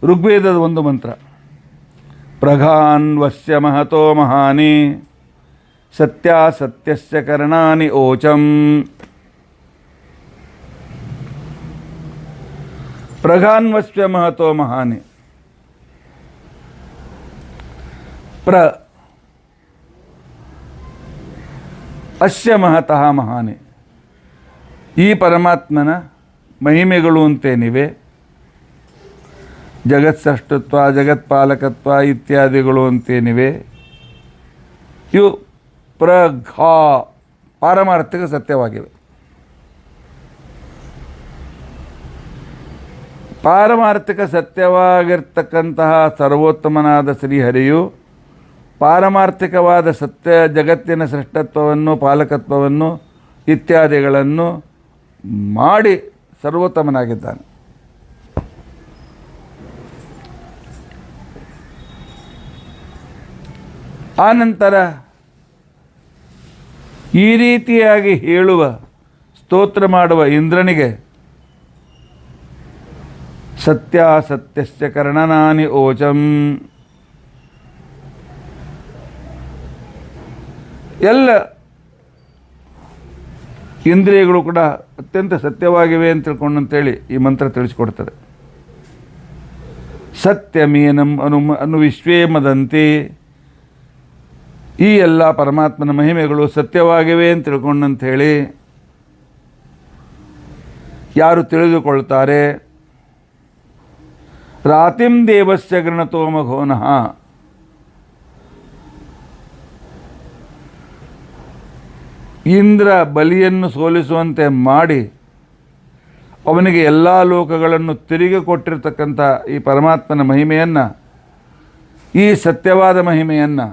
ಋಗ್ವೇದದ ಒಂದು ಮಂತ್ರ, ಪ್ರಘಾನ್ವಸ್ಯ ಮಹತೋ ಮಹಾನಿ ಸತ್ಯಾಸತ್ಯಸ್ಯ ಕರ್ಣಾನಿ ಓಚಂ. ಪ್ರಘಾನ್ವಸ್ಯ ಮಹತೋ ಮಹಾನಿ, ಅಸ್ಯ ಮಹತಃ ಮಹಾನಿ, ಈ ಪರಮಾತ್ಮನ ಮಹಿಮೆಗಳು ಅಂತೇನಿವೆ, ಜಗತ್ಸೃಷ್ಟತ್ವ ಜಗತ್ಪಾಲಕತ್ವ ಇತ್ಯಾದಿಗಳು ಅಂತೇನಿವೆ, ಇವು ಪಾರಮಾರ್ಥಿಕ ಸತ್ಯವಾಗಿವೆ. ಪಾರಮಾರ್ಥಿಕ ಸತ್ಯವಾಗಿರ್ತಕ್ಕಂತಹ ಸರ್ವೋತ್ತಮನಾದ ಶ್ರೀಹರಿಯು ಪಾರಮಾರ್ಥಿಕವಾದ ಸತ್ಯ ಜಗತ್ತಿನ ಸೃಷ್ಟತ್ವವನ್ನು ಪಾಲಕತ್ವವನ್ನು ಇತ್ಯಾದಿಗಳನ್ನು ಮಾಡಿ ಸರ್ವೋತ್ತಮನಾಗಿದ್ದಾನೆ. ಆನಂತರ ಈ ರೀತಿಯಾಗಿ ಹೇಳುವ ಸ್ತೋತ್ರ ಮಾಡುವ ಇಂದ್ರನಿಗೆ ಸತ್ಯಾಸತ್ಯಸ್ಯ ಕರ್ಣನಾನಿ ಓಚಂ, ಎಲ್ಲ ಇಂದ್ರಿಯಗಳು ಕೂಡ ಅತ್ಯಂತ ಸತ್ಯವಾಗಿವೆ ಅಂತ ತಿಳ್ಕೊಂಡಂತೇಳಿ ಈ ಮಂತ್ರ ತಿಳಿಸ್ಕೊಡ್ತದೆ. ಸತ್ಯಮೇನಂ ಅನು ವಿಶ್ವೇ ಮದಂತಿ, ಈ ಎಲ್ಲ ಪರಮಾತ್ಮನ ಮಹಿಮೆಗಳು ಸತ್ಯವಾಗಿವೆ ಅಂತ ತಿಳ್ಕೊಂಡಂಥೇಳಿ ಯಾರು ತಿಳಿದುಕೊಳ್ತಾರೆ. ರಾತಿಂ ದೇವಸ್ಯ ಗೃಣತೋ ಮಘೋನಃ, ಇಂದ್ರ ಬಲಿಯನ್ನು ಸೋಲಿಸುವಂತೆ ಮಾಡಿ ಅವನಿಗೆ ಎಲ್ಲ ಲೋಕಗಳನ್ನು ತಿರುಗಿ ಕೊಟ್ಟಿರ್ತಕ್ಕಂಥ ಈ ಪರಮಾತ್ಮನ ಮಹಿಮೆಯನ್ನು, ಈ ಸತ್ಯವಾದ ಮಹಿಮೆಯನ್ನು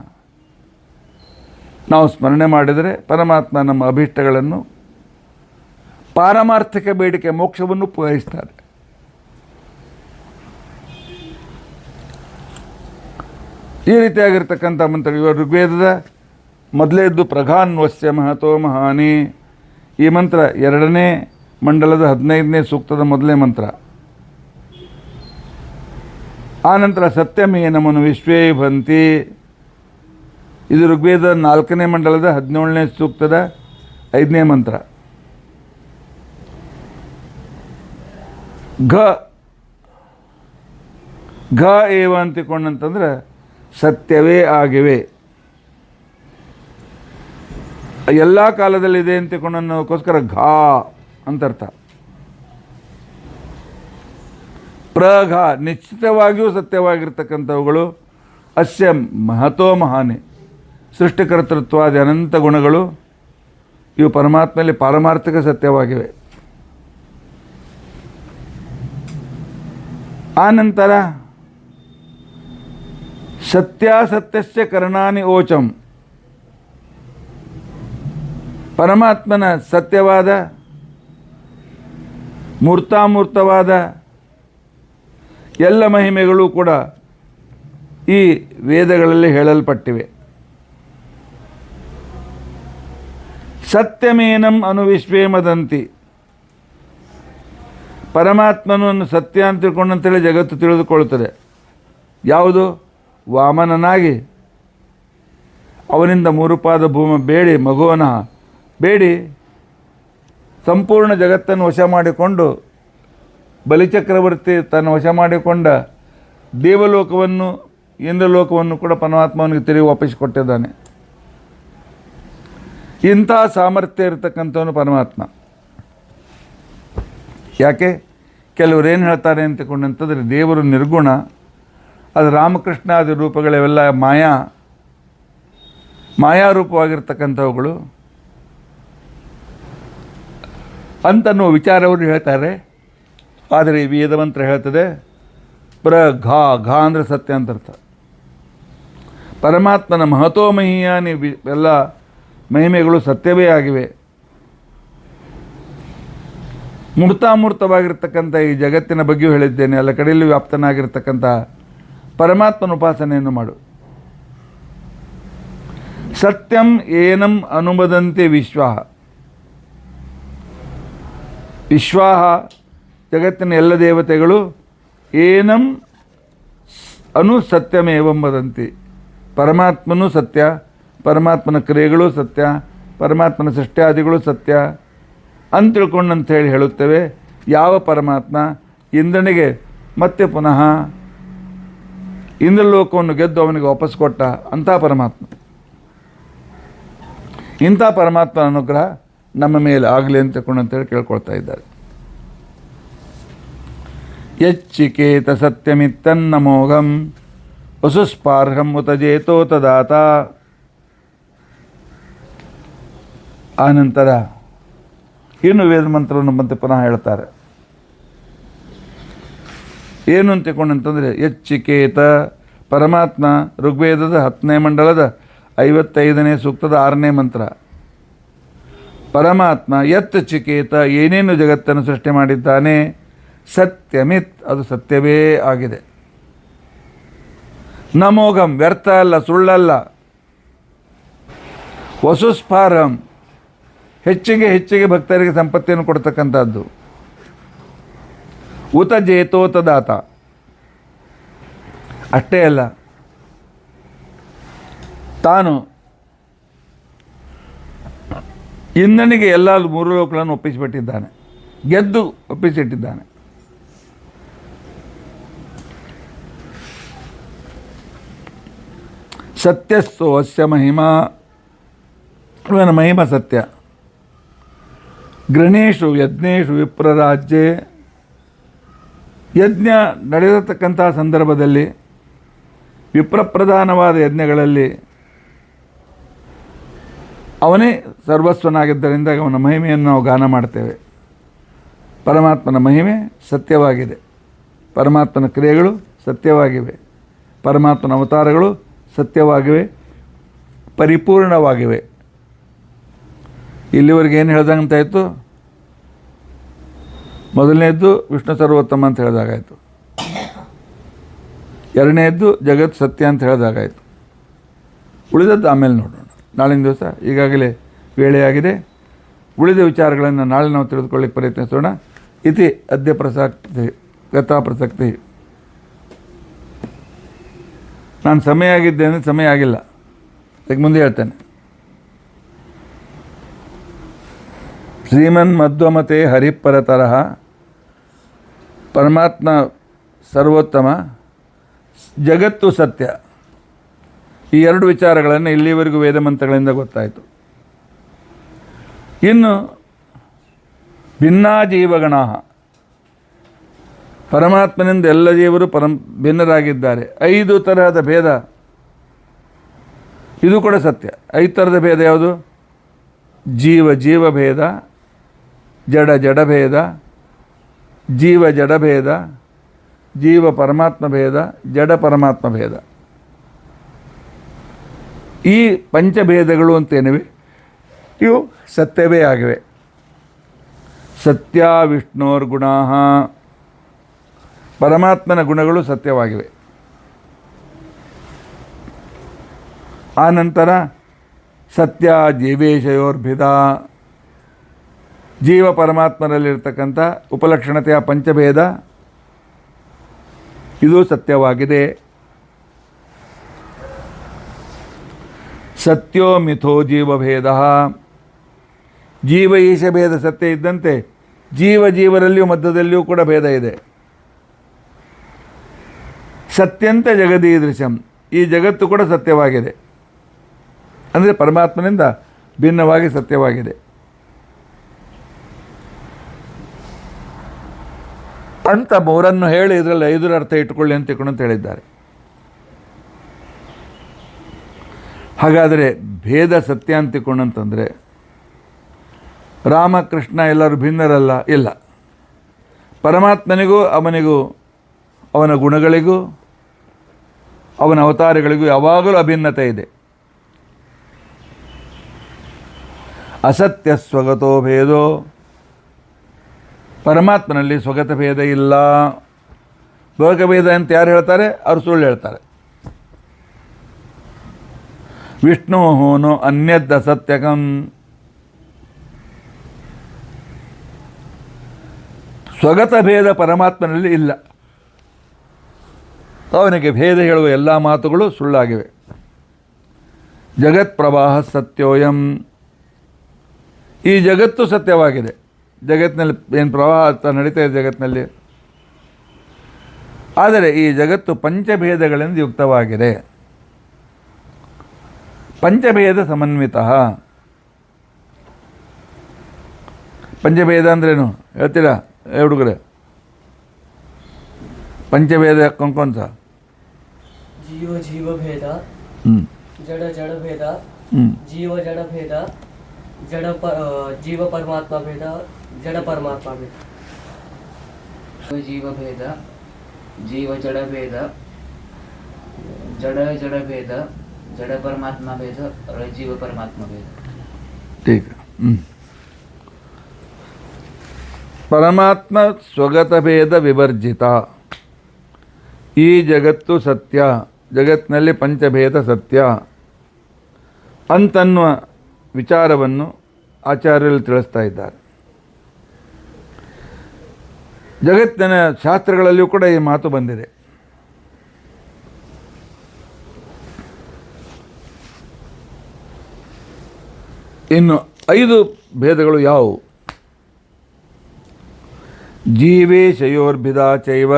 ನಾವು ಸ್ಮರಣೆ ಮಾಡಿದರೆ ಪರಮಾತ್ಮ ನಮ್ಮ ಅಭೀಷ್ಟಗಳನ್ನು, ಪಾರಮಾರ್ಥಿಕ ಬೇಡಿಕೆ ಮೋಕ್ಷವನ್ನು ಪೂರೈಸ್ತಾರೆ. ಈ ರೀತಿಯಾಗಿರ್ತಕ್ಕಂಥ ಮಂತ್ರ. ಇವಾಗ ಋಗ್ವೇದದ ಮೊದಲೇದ್ದು ಪ್ರಘಾನ್ವಸ್ಯ ಮಹತೋ ಮಹಾನಿ. ಈ ಮಂತ್ರ 2ನೇ ಮಂಡಲದ 15ನೇ ಸೂಕ್ತದ ಮೊದಲನೇ ಮಂತ್ರ. ಆನಂತರ ಸತ್ಯಮೇನಮನು ವಿಶ್ವೇ ಭಂತಿ. ಇದು ಋಗ್ವೇದ 4ನೇ ಮಂಡಲದ 17ನೇ ಸೂಕ್ತದ 5ನೇ ಮಂತ್ರ. ಘ ಏವ ಅಂತಿಕೊಂಡಂತಂದ್ರೆ ಸತ್ಯವೇ ಆಗಿವೆ. ಎಲ್ಲ ಕಾಲದಲ್ಲಿದೆ ಅಂತಿಕೊಂಡೋಸ್ಕರ ಘಾ ಅಂತರ್ಥ. ಪ್ರಘ ನಿಶ್ಚಿತವಾಗಿಯೂ ಸತ್ಯವಾಗಿರ್ತಕ್ಕಂಥವುಗಳು. ಅಸ್ಯ ಮಹತೋ ಮಹಾನೆ ಸೃಷ್ಟಿಕರ್ತೃತ್ವಾದಿ ಅನಂತ ಗುಣಗಳು ಇವು ಪರಮಾತ್ಮನಲ್ಲಿ ಪಾರಮಾರ್ಥಿಕ ಸತ್ಯವಾಗಿವೆ. ಆನಂತರ ಸತ್ಯಾಸತ್ಯಸ್ಯ ಕರ್ಣಾನಿ ಓಚಂ. ಪರಮಾತ್ಮನ ಸತ್ಯವಾದ ಮೂರ್ತಾಮೂರ್ತವಾದ ಎಲ್ಲ ಮಹಿಮೆಗಳು ಕೂಡ ಈ ವೇದಗಳಲ್ಲಿ ಹೇಳಲ್ಪಟ್ಟಿವೆ. ಸತ್ಯಮೇನಂ ಅನುವಿಶ್ವೇ ಮದಂತಿ. ಪರಮಾತ್ಮನನ್ನು ಸತ್ಯ ಅಂತ ತಿಳ್ಕೊಂಡಂತೇಳಿ ಜಗತ್ತು ತಿಳಿದುಕೊಳ್ಳುತ್ತದೆ. ಯಾವುದು? ವಾಮನನಾಗಿ ಅವನಿಂದ 3 ಪಾದ ಭೂಮಿ ಬೇಡಿ ಮಗುವನ ಬೇಡಿ ಸಂಪೂರ್ಣ ಜಗತ್ತನ್ನು ವಶ ಮಾಡಿಕೊಂಡು ಬಲಿಚಕ್ರವರ್ತಿ ತನ್ನ ವಶ ಮಾಡಿಕೊಂಡ ದೇವಲೋಕವನ್ನು ಇಂದ್ರಲೋಕವನ್ನು ಕೂಡ ಪರಮಾತ್ಮನಿಗೆ ತಿರುಗಿ ವಾಪಸಿಕೊಟ್ಟಿದ್ದಾನೆ. ಇಂಥ ಸಾಮರ್ಥ್ಯ ಇರತಕ್ಕಂಥವನು ಪರಮಾತ್ಮ. ಯಾಕೆ ಕೆಲವರು ಏನು ಹೇಳ್ತಾರೆ ಅಂತಕೊಂಡಂತಂದರೆ ದೇವರು ನಿರ್ಗುಣ, ಅದು ರಾಮಕೃಷ್ಣಾದಿ ರೂಪಗಳೆಲ್ಲ ಮಾಯಾರೂಪವಾಗಿರ್ತಕ್ಕಂಥವುಗಳು ಅಂತನ್ನುವ ವಿಚಾರವರು ಹೇಳ್ತಾರೆ. ಆದರೆ ಈ ವೇದ ಮಂತ್ರ ಹೇಳ್ತದೆ ಘಾ ಅಂದರೆ ಸತ್ಯ ಅಂತ ಅರ್ಥ. ಪರಮಾತ್ಮನ ಮಹತೋಮಹಿಯಾನಿ ಎಲ್ಲ ಮಹಿಮೆಗಳು ಸತ್ಯವೇ ಆಗಿವೆ. ಮೂರ್ತಾಮೂರ್ತವಾಗಿರ್ತಕ್ಕಂಥ ಈ ಜಗತ್ತಿನ ಬಗ್ಗೆಯೂ ಹೇಳಿದ್ದೇನೆ. ಎಲ್ಲ ಕಡೆಯಲ್ಲೂ ವ್ಯಾಪ್ತನಾಗಿರ್ತಕ್ಕಂಥ ಪರಮಾತ್ಮನ ಉಪಾಸನೆಯನ್ನು ಮಾಡು. ಸತ್ಯಂ ಏನಂ ಅನುಮದಂತೆ ವಿಶ್ವಾಹ. ವಿಶ್ವಾಹ ಜಗತ್ತಿನ ಎಲ್ಲ ದೇವತೆಗಳು ಏನಂ ಅನು ಸತ್ಯಮೇವಂ ವದಂತಿ. ಪರಮಾತ್ಮನೂ ಸತ್ಯ, ಪರಮಾತ್ಮನ ಕ್ರಿಯೆಗಳು ಸತ್ಯ, ಪರಮಾತ್ಮನ ಸೃಷ್ಟ್ಯಾದಿಗಳು ಸತ್ಯ ಅಂತ ತಿಳ್ಕೊಂಡಂಥೇಳಿ ಹೇಳುತ್ತೇವೆ. ಯಾವ ಪರಮಾತ್ಮ ಇಂದ್ರನಿಗೆ ಮತ್ತೆ ಪುನಃ ಇಂದ್ರಲೋಕವನ್ನು ಗೆದ್ದು ಅವನಿಗೆ ವಾಪಸ್ ಕೊಟ್ಟ ಅಂಥ ಪರಮಾತ್ಮ. ಇಂಥ ಪರಮಾತ್ಮನ ಅನುಗ್ರಹ ನಮ್ಮ ಮೇಲೆ ಆಗಲಿ ಅಂತ ತಿಳ್ಕೊಂಡಂತೇಳಿ ಕೇಳ್ಕೊಳ್ತಾ ಇದ್ದಾರೆ. ಯಚ್ಚಿಕೇತ ಸತ್ಯಮಿತ್ತನ್ನಮೋಘಂ ವಸುಸ್ಪಾರ್ಹಂ ಉತ ಜೇತೋ ತದಾತ. ಆನಂತರ ಇನ್ನು ವೇದ ಮಂತ್ರವನ್ನು ಮತ್ತೆ ಪುನಃ ಹೇಳ್ತಾರೆ. ಏನು ಅಂತ ತಿಳ್ಕೊಂಡಂತಂದರೆ ಯಚ್ಚಿಕೇತ ಪರಮಾತ್ಮ ಋಗ್ವೇದದ 10ನೇ ಮಂಡಲದ 55ನೇ ಸೂಕ್ತದ 6ನೇ ಮಂತ್ರ. ಪರಮಾತ್ಮ ಯತ್ ಚಿಕೇತ ಏನೇನು ಜಗತ್ತನ್ನು ಸೃಷ್ಟಿ ಮಾಡಿದ್ದಾನೆ ಸತ್ಯಮಿತ್ ಅದು ಸತ್ಯವೇ ಆಗಿದೆ. ನಮೋಘಂ ವ್ಯರ್ಥ ಅಲ್ಲ, ಸುಳ್ಳಲ್ಲ. ವಸುಸ್ಫಾರಂ ಹೆಚ್ಚಿಗೆ ಭಕ್ತರಿಗೆ ಸಂಪತ್ತಿಯನ್ನು ಕೊಡ್ತಕ್ಕಂಥದ್ದು. ಉತ ಜೇತೋತದಾತ ಅಷ್ಟೇ ಅಲ್ಲ, ತಾನು ಇಂದ್ರನಿಗೆ ಎಲ್ಲ 3 ಲೋಕಗಳನ್ನು ಒಪ್ಪಿಸಿಬಿಟ್ಟಿದ್ದಾನೆ, ಗೆದ್ದು ಒಪ್ಪಿಸಿಟ್ಟಿದ್ದಾನೆ. ಸತ್ಯಸ್ಸು ಅಸ್ಯ ಮಹಿಮಾ, ಇವನ ಮಹಿಮಾ ಸತ್ಯ. ಗೃಹೇಶು ಯಜ್ಞೇಶು ವಿಪ್ರರಾಜ್ಯೆ, ಯಜ್ಞ ನಡೆಯತಕ್ಕಂಥ ಸಂದರ್ಭದಲ್ಲಿ ವಿಪ್ರಪ್ರಧಾನವಾದ ಯಜ್ಞಗಳಲ್ಲಿ ಅವನೇ ಸರ್ವಸ್ವನಾಗಿದ್ದರಿಂದ ಅವನ ಮಹಿಮೆಯನ್ನು ನಾವು ಗಾನ ಮಾಡ್ತೇವೆ. ಪರಮಾತ್ಮನ ಮಹಿಮೆ ಸತ್ಯವಾಗಿದೆ, ಪರಮಾತ್ಮನ ಕ್ರಿಯೆಗಳು ಸತ್ಯವಾಗಿವೆ, ಪರಮಾತ್ಮನ ಅವತಾರಗಳು ಸತ್ಯವಾಗಿವೆ, ಪರಿಪೂರ್ಣವಾಗಿವೆ. ಇಲ್ಲಿವರೆಗೆ ಏನು ಹೇಳ್ದಂತಾಯಿತು? ಮೊದಲನೇದ್ದು ವಿಷ್ಣು ಸರ್ವೋತ್ತಮ ಅಂತ ಹೇಳಿದಾಗಾಯಿತು, ಎರಡನೇದ್ದು ಜಗತ್ ಸತ್ಯ ಅಂತ ಹೇಳಿದಾಗಾಯಿತು. ಉಳಿದದ್ದು ಆಮೇಲೆ ನೋಡೋಣ. ನಾಳಿನ ದಿವಸ ಈಗಾಗಲೇ ವೇಳೆಯಾಗಿದೆ. ಉಳಿದ ವಿಚಾರಗಳನ್ನು ನಾಳೆ ನಾವು ತಿಳಿದುಕೊಳ್ಳಿಕ್ಕೆ ಪ್ರಯತ್ನಿಸೋಣ. ಇತಿ ಅದ್ಯ ಪ್ರಸಕ್ತಿ ಗತಾ ಪ್ರಸಕ್ತಿ. ನಾನು ಸಮಯ ಆಗಿದ್ದೇನೆ, ಸಮಯ ಆಗಿಲ್ಲ, ಅದಕ್ಕೆ ಮುಂದೆ ಹೇಳ್ತೇನೆ. ಶ್ರೀಮನ್ ಮಧ್ವಮತೆ ಹರಿಪರತರಃ ಪರಮಾತ್ಮ ಸರ್ವೋತ್ತಮ, ಜಗತ್ತು ಸತ್ಯ. ಈ ಎರಡು ವಿಚಾರಗಳನ್ನು ಇಲ್ಲಿವರೆಗೂ ವೇದ ಮಂತ್ರಗಳಿಂದ ಗೊತ್ತಾಯಿತು. ಇನ್ನು ಭಿನ್ನಾ ಜೀವಗಣ, ಪರಮಾತ್ಮನಿಂದ ಎಲ್ಲ ಜೀವರು ಭಿನ್ನರಾಗಿದ್ದಾರೆ. 5 ತರಹದ ಭೇದ, ಇದು ಕೂಡ ಸತ್ಯ. 5 ಥರದ ಭೇದ ಯಾವುದು? ಜೀವ ಭೇದ, ಜಡ ಭೇದ, ಜೀವ ಜಡ ಭೇದ, ಜೀವ ಪರಮಾತ್ಮ ಭೇದ, ಜಡ ಪರಮಾತ್ಮ ಭೇದ. ಈ ಪಂಚಭೇದಗಳು ಅಂತೇನಿವೆ, ಇವು ಸತ್ಯವೇ ಆಗಿವೆ. ಸತ್ಯ ವಿಷ್ಣೋರ್ಗುಣಾ, ಪರಮಾತ್ಮನ ಗುಣಗಳು ಸತ್ಯವಾಗಿವೆ. ಆನಂತರ ಸತ್ಯ ಜೀವೇಶಯೋರ್ಭಿದ, ಜೀವ ಪರಮಾತ್ಮರಲ್ಲಿರ್ತಕ್ಕಂಥ ಉಪಲಕ್ಷಣತೆಯ ಪಂಚಭೇದ ಇದು ಸತ್ಯವಾಗಿದೆ. ಸತ್ಯೋ ಮಿಥೋ ಜೀವಭೇದ, ಜೀವ ಈಶ ಭೇದ ಸತ್ಯ ಇದ್ದಂತೆ ಜೀವರಲ್ಲಿಯೂ ಮಧ್ಯದಲ್ಲಿಯೂ ಕೂಡ ಭೇದ ಇದೆ. ಸತ್ಯಂತ ಜಗದೀದೃಶಂ, ಈ ಜಗತ್ತು ಕೂಡ ಸತ್ಯವಾಗಿದೆ, ಅಂದರೆ ಪರಮಾತ್ಮನಿಂದ ಭಿನ್ನವಾಗಿ ಸತ್ಯವಾಗಿದೆ. ಅಂತ ಮೂರನ್ನು ಹೇಳಿ ಇದರಲ್ಲಿ 5 ಅರ್ಥ ಇಟ್ಟುಕೊಳ್ಳಿ ಅಂತ ಹೇಳಿದ್ದಾರೆ. ಹಾಗಾದರೆ ಭೇದ ಸತ್ಯ ಅಂತಿಕೊಂಡಂತಂದರೆ ರಾಮಕೃಷ್ಣ ಎಲ್ಲರೂ ಭಿನ್ನರಲ್ಲ, ಇಲ್ಲ. ಪರಮಾತ್ಮನಿಗೂ ಅವನಿಗೂ ಅವನ ಗುಣಗಳಿಗೂ ಅವನ ಅವತಾರಗಳಿಗೂ ಯಾವಾಗಲೂ ಅಭಿನ್ನತೆ ಇದೆ. ಅಸತ್ಯ ಸ್ವಗತೋ ಭೇದೋ, ಪರಮಾತ್ಮನಲ್ಲಿ ಸ್ವಗತ ಭೇದ ಇಲ್ಲ. ಲೋಕಭೇದ ಅಂತ ಯಾರು ಹೇಳ್ತಾರೆ? ಅವರು ಸುಳ್ಳು ಹೇಳ್ತಾರೆ. ವಿಷ್ಣು ನೋ ಅನ್ಯದ್ ಅಸತ್ಯಕಂ, ಸ್ವಗತ ಭೇದ ಪರಮಾತ್ಮನಲ್ಲಿ ಇಲ್ಲ. ಅವನಿಗೆ ಭೇದ ಹೇಳುವ ಎಲ್ಲ ಮಾತುಗಳು ಸುಳ್ಳಾಗಿವೆ. ಜಗತ್ ಪ್ರವಾಹ ಸತ್ಯೋಯಂ, ಈ ಜಗತ್ತು ಸತ್ಯವಾಗಿದೆ. ಜಗತ್ತಿನಲ್ಲಿ ಏನು ಪ್ರವಾಹ ನಡೀತಾ ಇದೆ ಜಗತ್ತಿನಲ್ಲಿ, ಆದರೆ ಈ ಜಗತ್ತು ಪಂಚಭೇದಗಳಿಂದ ಯುಕ್ತವಾಗಿದೆ. ಪಂಚಭೇದ ಸಮನ್ವಿತ. ಪಂಚಭೇದ ಅಂದ್ರೇನು ಹೇಳ್ತೀರಾ ಹುಡುಗರೆ? ಪಂಚಭೇದ ಕೊಂಕೊಂತ ಜೀವ ಭೇದ, ಜಡ ಭೇದ, ಜೀವ ಜಡ ಭೇದ, ಜೀವ ಪರಮಾತ್ಮ ಭೇದ, ಜಡ ಪರಮಾತ್ಮ ಭೇದ. ಜೀವ ಭೇದ, ಜೀವ ಜಡ ಭೇದ, ಜಡ ಭೇದ, ಜಡ ಪರಮಾತ್ಮ ಭೇದ और जीव परमात्मा भेद. ठीक है. ಪರಮಾತ್ಮ ಸ್ವಗತ ಭೇದ ವಿವರ್ಜಿತ. ಈ ಜಗತ್ತು ಸತ್ಯ, ಜಗತ್ತಿನಲ್ಲಿ ಪಂಚಭೇದ ಸತ್ಯ ಅಂತನ್ನುವ ವಿಚಾರವನ್ನು ಆಚಾರ್ಯರು ತಿಳಿಸ್ತಾ ಇದ್ದಾರೆ. ಜಗತ್ತಿನ ಶಾಸ್ತ್ರಗಳಲ್ಲಿಯೂ ಕೂಡ ಈ ಮಾತು ಬಂದಿದೆ. ಇನ್ನು 5 ಭೇದಗಳು ಯಾವುವು? ಜೀವೇಶಯೋರ್ಭಿದ ಚೈವ,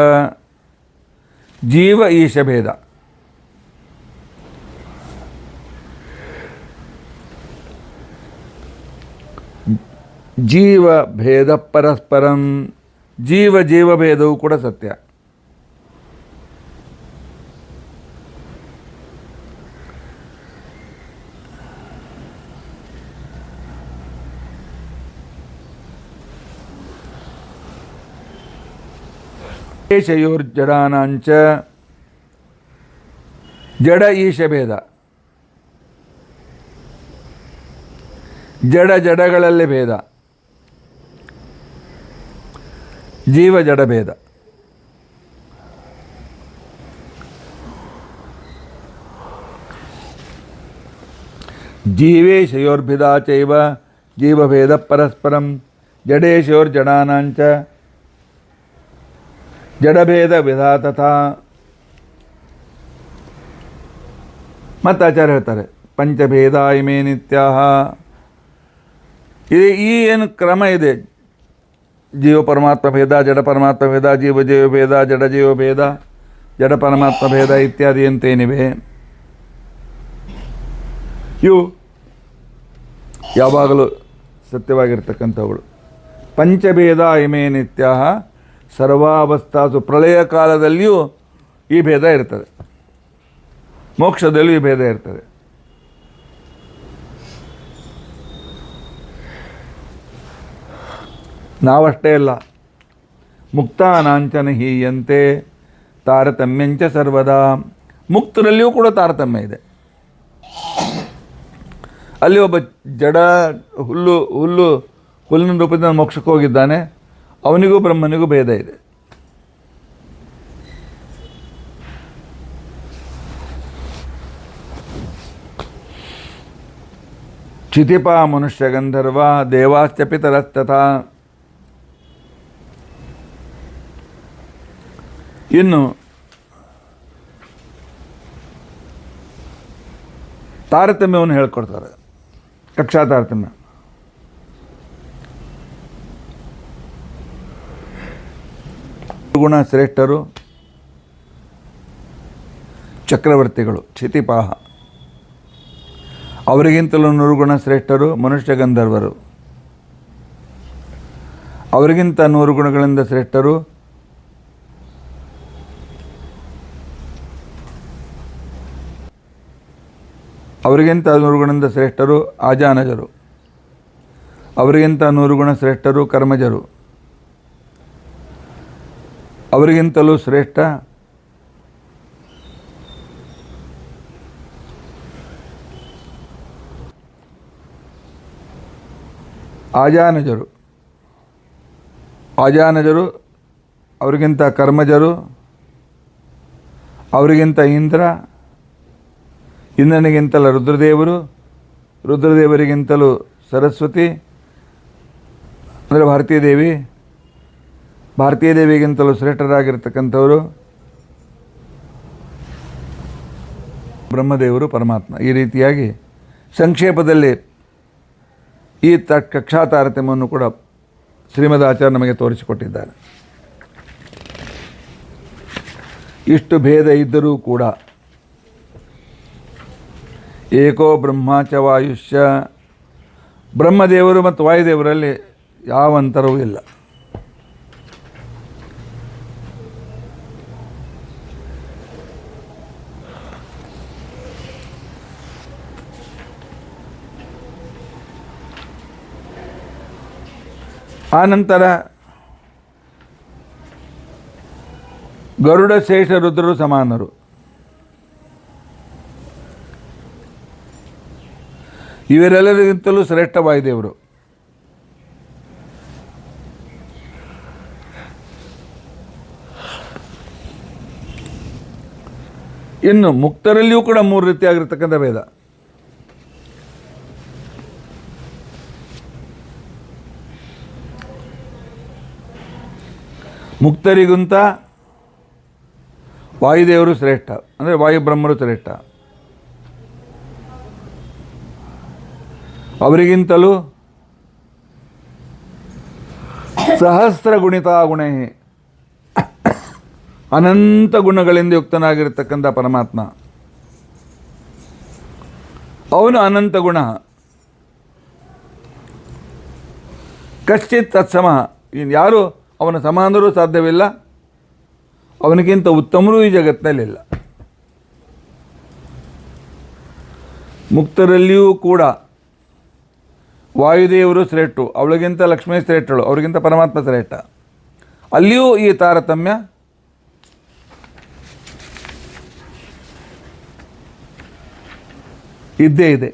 ಜೀವ ಈಶ ಭೇದ. ಜೀವ ಭೇದ ಪರಸ್ಪರಂ, ಜೀವ ಭೇದವು ಕೂಡ ಸತ್ಯ. ಶಯೋರ್ಜಡಾನಾಂಚ ಜಡ ಈಶ ಭೇದ, ಜಡಗಳಲ್ಲಿ ಭೇದ, ಜೀವ ಜಡ ಭೇದ. ಜೀವೇಶಯೋರ್ಭಿದಾ ಚೈವ ಜೀವಭೇದ ಪರಸ್ಪರಂ ಜಡೇಶಯೋರ್ಜಡಾನಾಂಚ ಜಡಭೇದ ವಿಧಾ ತಥಾ. ಮತ್ತು ಆಚಾರ್ಯ ಹೇಳ್ತಾರೆ ಪಂಚಭೇದ ಇಮೇ ನಿತ್ಯಾಹ. ಈ ಏನು ಕ್ರಮ ಇದೆ, ಜೀವ ಪರಮಾತ್ಮ ಭೇದ, ಜಡ ಪರಮಾತ್ಮ ಭೇದ, ಜೀವ ಜೀವ ಭೇದ, ಜಡ ಜೀವ ಭೇದ, ಜಡ ಪರಮಾತ್ಮ ಭೇದ ಇತ್ಯಾದಿ ಅಂತೇನಿವೆ, ಇವು ಯಾವಾಗಲೂ ಸತ್ಯವಾಗಿರ್ತಕ್ಕಂಥವುಗಳು. ಪಂಚಭೇದ ಇಮೇ ನಿತ್ಯ ಸರ್ವಾವಸ್ಥಾಸು. ಪ್ರಳಯ ಕಾಲದಲ್ಲಿಯೂ ಈ ಭೇದ ಇರ್ತದೆ, ಮೋಕ್ಷದಲ್ಲಿಯೂ ಈ ಭೇದ ಇರ್ತದೆ. ನಾವಷ್ಟೇ ಅಲ್ಲ, ಮುಕ್ತಾನಾಂಚನ ಹೀಯಂತೆ ತಾರತಮ್ಯಂಚ ಸರ್ವದಾ. ಮುಕ್ತರಲ್ಲಿಯೂ ಕೂಡ ತಾರತಮ್ಯ ಇದೆ. ಅಲ್ಲಿ ಒಬ್ಬ ಜಡ ಹುಲ್ಲಿನ ರೂಪದಿಂದ ಮೋಕ್ಷಕ್ಕೆ ಹೋಗಿದ್ದಾನೆ, ಅವನಿಗೂ ಬ್ರಹ್ಮನಿಗೂ ಭೇದ ಇದೆ. ಕ್ಷಿತಿಪ ಮನುಷ್ಯ ಗಂಧರ್ವ ದೇವಾಶ್ಚ ಪಿತರಸ್ತಥಾ. ಇನ್ನು ತಾರತಮ್ಯವನ್ನು ಹೇಳ್ಕೊಡ್ತಾರೆ, ಕಕ್ಷಾ ತಾರತಮ್ಯ. ಗುಣ ಶ್ರೇಷ್ಠರು ಚಕ್ರವರ್ತಿಗಳು ಕ್ಷಿತಿಪಾಹ, ಅವರಿಗಿಂತಲೂ 100 ಗುಣ ಶ್ರೇಷ್ಠರು ಮನುಷ್ಯ ಗಂಧರ್ವರು, ಅವರಿಗಿಂತ 100 ಗುಣಗಳಿಂದ ಶ್ರೇಷ್ಠರು ಅವರಿಗಿಂತ 100 ಗುಣದಿಂದ ಶ್ರೇಷ್ಠರು ಆಜಾನಜರು, ಅವರಿಗಿಂತ 100 ಗುಣ ಶ್ರೇಷ್ಠರು ಕರ್ಮಜರು, ಅವರಿಗಿಂತಲೂ ಶ್ರೇಷ್ಠ ಆಜಾನಜರು, ಅವರಿಗಿಂತ ಕರ್ಮಜರು, ಅವರಿಗಿಂತ ಇಂದ್ರನಿಗಿಂತಲೂ ರುದ್ರದೇವರು, ರುದ್ರದೇವರಿಗಿಂತಲೂ ಸರಸ್ವತಿ ಅಂದರೆ ಭಾರತೀಯ ದೇವಿಗಿಂತಲೂ ಶ್ರೇಷ್ಠರಾಗಿರ್ತಕ್ಕಂಥವರು ಬ್ರಹ್ಮದೇವರು ಪರಮಾತ್ಮ. ಈ ರೀತಿಯಾಗಿ ಸಂಕ್ಷೇಪದಲ್ಲಿ ಈ ಕಕ್ಷಾ ತಾರತಮ್ಯವನ್ನು ಕೂಡ ಶ್ರೀಮದ್ ಆಚಾರ್ಯ ನಮಗೆ ತೋರಿಸಿಕೊಟ್ಟಿದ್ದಾರೆ. ಇಷ್ಟು ಭೇದ ಇದ್ದರೂ ಕೂಡ ಏಕೋ ಬ್ರಹ್ಮಾಚ ವಾಯುಷ್ಯ, ಬ್ರಹ್ಮದೇವರು ಮತ್ತು ವಾಯುದೇವರಲ್ಲಿ ಯಾವ ಅಂತರವೂ ಇಲ್ಲ. ಆನಂತರ ಗರುಡ ಶೇಷ ರುದ್ರರು ಸಮಾನರು. ಇವರೆಲ್ಲರಿಗಿಂತಲೂ ಶ್ರೇಷ್ಠ ವಾಯುದೇವರು. ಇನ್ನು ಮುಕ್ತರಲ್ಲಿಯೂ ಕೂಡ 3 ರೀತಿಯಾಗಿರ್ತಕ್ಕಂಥ ಭೇದ. ಮುಕ್ತರಿಗಿಂತ ವಾಯುದೇವರು ಶ್ರೇಷ್ಠ, ಅಂದರೆ ವಾಯುಬ್ರಹ್ಮರು ಶ್ರೇಷ್ಠ. ಅವರಿಗಿಂತಲೂ ಸಹಸ್ರ ಗುಣಿತಾ ಗುಣೇ, ಅನಂತ ಗುಣಗಳಿಂದ ಯುಕ್ತನಾಗಿರ್ತಕ್ಕಂಥ ಪರಮಾತ್ಮ, ಅವನು ಅನಂತ ಗುಣ. ಕಶ್ಚಿತ್ ತತ್ಸಮ, ಯಾರು ಅವನ ಸಮಾನರೂ ಸಾಧ್ಯವಿಲ್ಲ, ಅವನಿಗಿಂತ ಉತ್ತಮರೂ ಈ ಜಗತ್ತಿನಲ್ಲಿಲ್ಲ. ಮುಕ್ತರಲ್ಲಿಯೂ ಕೂಡ ವಾಯುದೇವರು ಶ್ರೇಷ್ಠರು, ಅವಳಿಗಿಂತ ಲಕ್ಷ್ಮೀ ಶ್ರೇಷ್ಠಳು, ಅವರಿಗಿಂತ ಪರಮಾತ್ಮ ಶ್ರೇಷ್ಠ. ಅಲ್ಲಿಯೂ ಈ ತಾರತಮ್ಯ ಇದ್ದೇ ಇದೆ.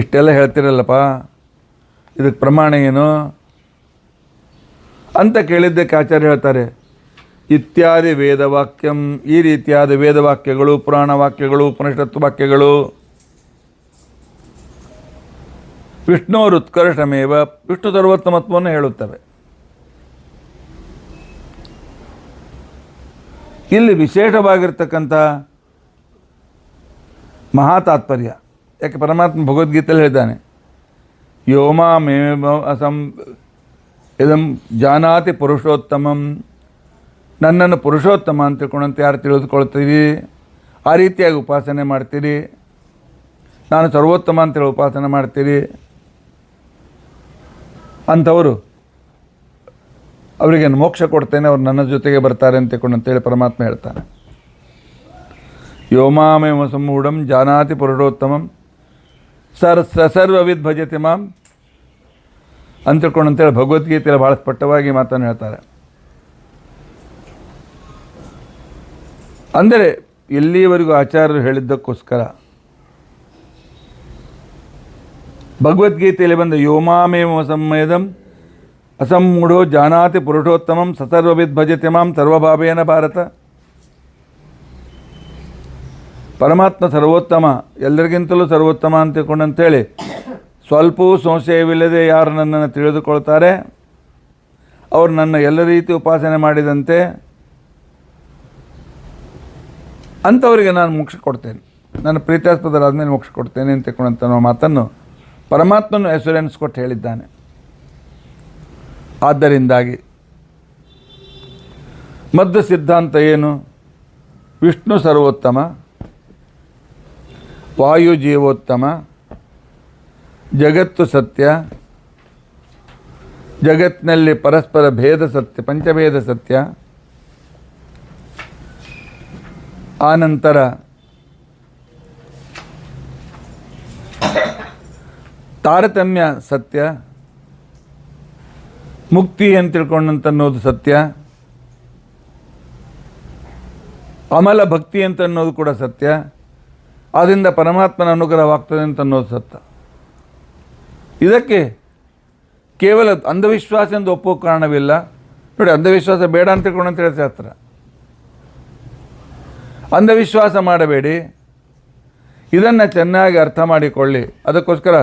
ಇಷ್ಟೆಲ್ಲ ಹೇಳ್ತಿರಲ್ಲಪ್ಪ, ಇದಕ್ಕೆ ಪ್ರಮಾಣ ಏನು ಅಂತ ಕೇಳಿದ್ದಕ್ಕೆ ಆಚಾರ್ಯ ಹೇಳ್ತಾರೆ, ಇತ್ಯಾದಿ ವೇದವಾಕ್ಯಂ, ಈ ರೀತಿಯಾದ ವೇದವಾಕ್ಯಗಳು, ಪುರಾಣ ವಾಕ್ಯಗಳು, ಉಪನಿಷತ್ತು ವಾಕ್ಯಗಳು ವಿಷ್ಣೋರುತ್ಕರ್ಷಮೇವ, ವಿಷ್ಣು ಸರ್ವೋತ್ತಮತ್ವವನ್ನು ಹೇಳುತ್ತವೆ. ಇಲ್ಲಿ ವಿಶೇಷವಾಗಿರ್ತಕ್ಕಂಥ ಮಹಾತಾತ್ಪರ್ಯ. ಯಾಕೆ ಪರಮಾತ್ಮ ಭಗವದ್ಗೀತೆಯಲ್ಲಿ ಹೇಳಿದ್ದಾನೆ, ಯೋಮಾಮೇವ ಅಸಂ ಇದಂ ಜಾನಾತಿ ಪುರುಷೋತ್ತಮಂ, ನನ್ನನ್ನು ಪುರುಷೋತ್ತಮ ಅಂತ ತಿಳ್ಕೊಂಡಂತೆ ಯಾರು ತಿಳಿದುಕೊಳ್ತೀರಿ, ಆ ರೀತಿಯಾಗಿ ಉಪಾಸನೆ ಮಾಡ್ತೀರಿ, ನಾನು ಸರ್ವೋತ್ತಮ ಅಂತೇಳಿ ಉಪಾಸನೆ ಮಾಡ್ತೀರಿ, ಅಂಥವರು ಅವರಿಗೆ ಮೋಕ್ಷ ಕೊಡ್ತೇನೆ, ಅವ್ರು ನನ್ನ ಜೊತೆಗೆ ಬರ್ತಾರೆ ಅಂತ ತಿಳ್ಕೊಂಡಂತೇಳಿ ಪರಮಾತ್ಮ ಹೇಳ್ತಾನೆ. ಯೋಮಾಮೇವ ಸಮೂಢಂ ಜಾನಾತಿ ಪುರುಷೋತ್ತಮಂ ಸರ್ವವಿದ್ ಭಜತಿ ಮಾಂ ಅಂತ ತಿಳ್ಕೊಂಡಂತೇಳಿ ಭಗವದ್ಗೀತೆಯಲ್ಲಿ ಭಾಳ ಸ್ಪಷ್ಟವಾಗಿ ಮಾತನ್ನು ಹೇಳ್ತಾರೆ. ಅಂದರೆ ಇಲ್ಲಿಯವರೆಗೂ ಆಚಾರ್ಯರು ಹೇಳಿದ್ದಕ್ಕೋಸ್ಕರ ಭಗವದ್ಗೀತೆಯಲ್ಲಿ ಬಂದ ಯೋಮಾಮೇವ ಸಂವೇದಂ ಅಸಮ್ಮೂಢೋ ಜಾನಾತಿ ಪುರುಷೋತ್ತಮಂ ಸಸರ್ವವಿದ್ ಭಜತಿ ಮಾಂ ಸರ್ವಭಾವೇನ ಭಾರತ. ಪರಮಾತ್ಮ ಸರ್ವೋತ್ತಮ, ಎಲ್ಲರಿಗಿಂತಲೂ ಸರ್ವೋತ್ತಮ ಅಂತ ತಿಳ್ಕೊಂಡಂತೇಳಿ ಸ್ವಲ್ಪವೂ ಸಂಶಯವಿಲ್ಲದೆ ಯಾರು ನನ್ನನ್ನು ತಿಳಿದುಕೊಳ್ತಾರೆ ಅವರು ನನ್ನ ಎಲ್ಲ ರೀತಿ ಉಪಾಸನೆ ಮಾಡಿದಂತೆ ಅಂಥವರಿಗೆ ನಾನು ಮೋಕ್ಷ ಕೊಡ್ತೇನೆ, ನನ್ನ ಪ್ರೀತ್ಯಾಸ್ಪದರಾದ ಮೋಕ್ಷ ಕೊಡ್ತೇನೆ ಅಂತ ತಿಳ್ಕೊಂಡಂಥ ಮಾತನ್ನು ಪರಮಾತ್ಮನು ಅಶ್ಯೂರೆನ್ಸ್ ಕೊಟ್ಟು ಹೇಳಿದ್ದಾನೆ. ಆದ್ದರಿಂದಾಗಿ ಮಧ್ಯ ಸಿದ್ಧಾಂತ ಏನು? ವಿಷ್ಣು ಸರ್ವೋತ್ತಮ, ವಾಯು ಜೀವೋತ್ತಮ, ಜಗತ್ತು ಸತ್ಯ, ಜಗತ್ತಿನಲ್ಲಿ ಪರಸ್ಪರ ಭೇದ ಸತ್ಯ, ಪಂಚಭೇದ ಸತ್ಯ, ಆನಂತರ ತಾರತಮ್ಯ ಸತ್ಯ, ಮುಕ್ತಿ ಅಂತ ತಿಳ್ಕೊಂಡಂತನ್ನೋದು ಸತ್ಯ, ಅಮಲ ಭಕ್ತಿ ಅಂತ ಅನ್ನೋದು ಕೂಡ ಸತ್ಯ, ಆದ್ದರಿಂದ ಪರಮಾತ್ಮನ ಅನುಗ್ರಹವಾಗ್ತದೆ ಅಂತ ಅನ್ನೋದು ಸತ್ಯ. ಇದಕ್ಕೆ ಕೇವಲ ಅಂಧವಿಶ್ವಾಸ ಎಂದು ಒಪ್ಪೋ ಕಾರಣವಿಲ್ಲ. ನೋಡಿ, ಅಂಧವಿಶ್ವಾಸ ಬೇಡ ಅಂತ ತಿಳ್ಕೊಂಡಂತ ಹೇಳಿ ಶಾಸ್ತ್ರ. ಅಂಧವಿಶ್ವಾಸ ಮಾಡಬೇಡಿ, ಇದನ್ನು ಚೆನ್ನಾಗಿ ಅರ್ಥ ಮಾಡಿಕೊಳ್ಳಿ. ಅದಕ್ಕೋಸ್ಕರ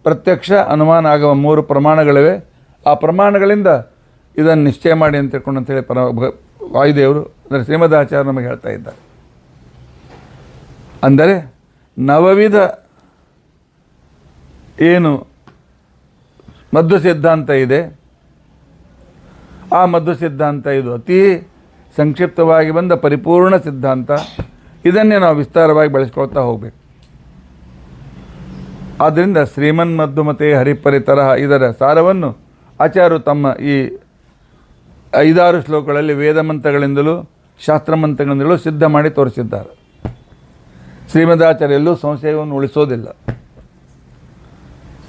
ಪ್ರತ್ಯಕ್ಷ ಅನುಮಾನ ಆಗುವ 3 ಪ್ರಮಾಣಗಳಿವೆ. ಆ ಪ್ರಮಾಣಗಳಿಂದ ಇದನ್ನು ನಿಶ್ಚಯ ಮಾಡಿ ಅಂತ ತಿಳ್ಕೊಂಡಂತೇಳಿ ವಾಯುದೇವರು ಅಂದರೆ ಶ್ರೀಮದಾಚಾರ್ಯ ನಮಗೆ ಹೇಳ್ತಾ ಇದ್ದಾರೆ. ಅಂದರೆ ನವವಿಧ ಏನು ಮಧ್ವ ಸಿದ್ಧಾಂತ ಇದೆ, ಆ ಮಧ್ವ ಸಿದ್ಧಾಂತ ಇದು ಅತಿ ಸಂಕ್ಷಿಪ್ತವಾಗಿ ಬಂದ ಪರಿಪೂರ್ಣ ಸಿದ್ಧಾಂತ. ಇದನ್ನೇ ನಾವು ವಿಸ್ತಾರವಾಗಿ ಬೆಳೆಸ್ಕೊಳ್ತಾ ಹೋಗಬೇಕು. ಆದ್ದರಿಂದ ಶ್ರೀಮನ್ಮಧ್ವಮತೆ ಹರಿಪರಿತರ ಇದರ ಸಾರವನ್ನು ಆಚಾರ್ಯರು ತಮ್ಮ ಈ 5-6 ಶ್ಲೋಕಗಳಲ್ಲಿ ವೇದಮಂತ್ರಗಳಿಂದಲೂ ಶಾಸ್ತ್ರಮಂತ್ರಗಳಿಂದಲೂ ಸಿದ್ಧ ಮಾಡಿ ತೋರಿಸಿದ್ದಾರೆ. ಶ್ರೀಮದಾಚಾರ್ಯ ಎಲ್ಲೂ ಸಂಶಯವನ್ನು ಉಳಿಸೋದಿಲ್ಲ.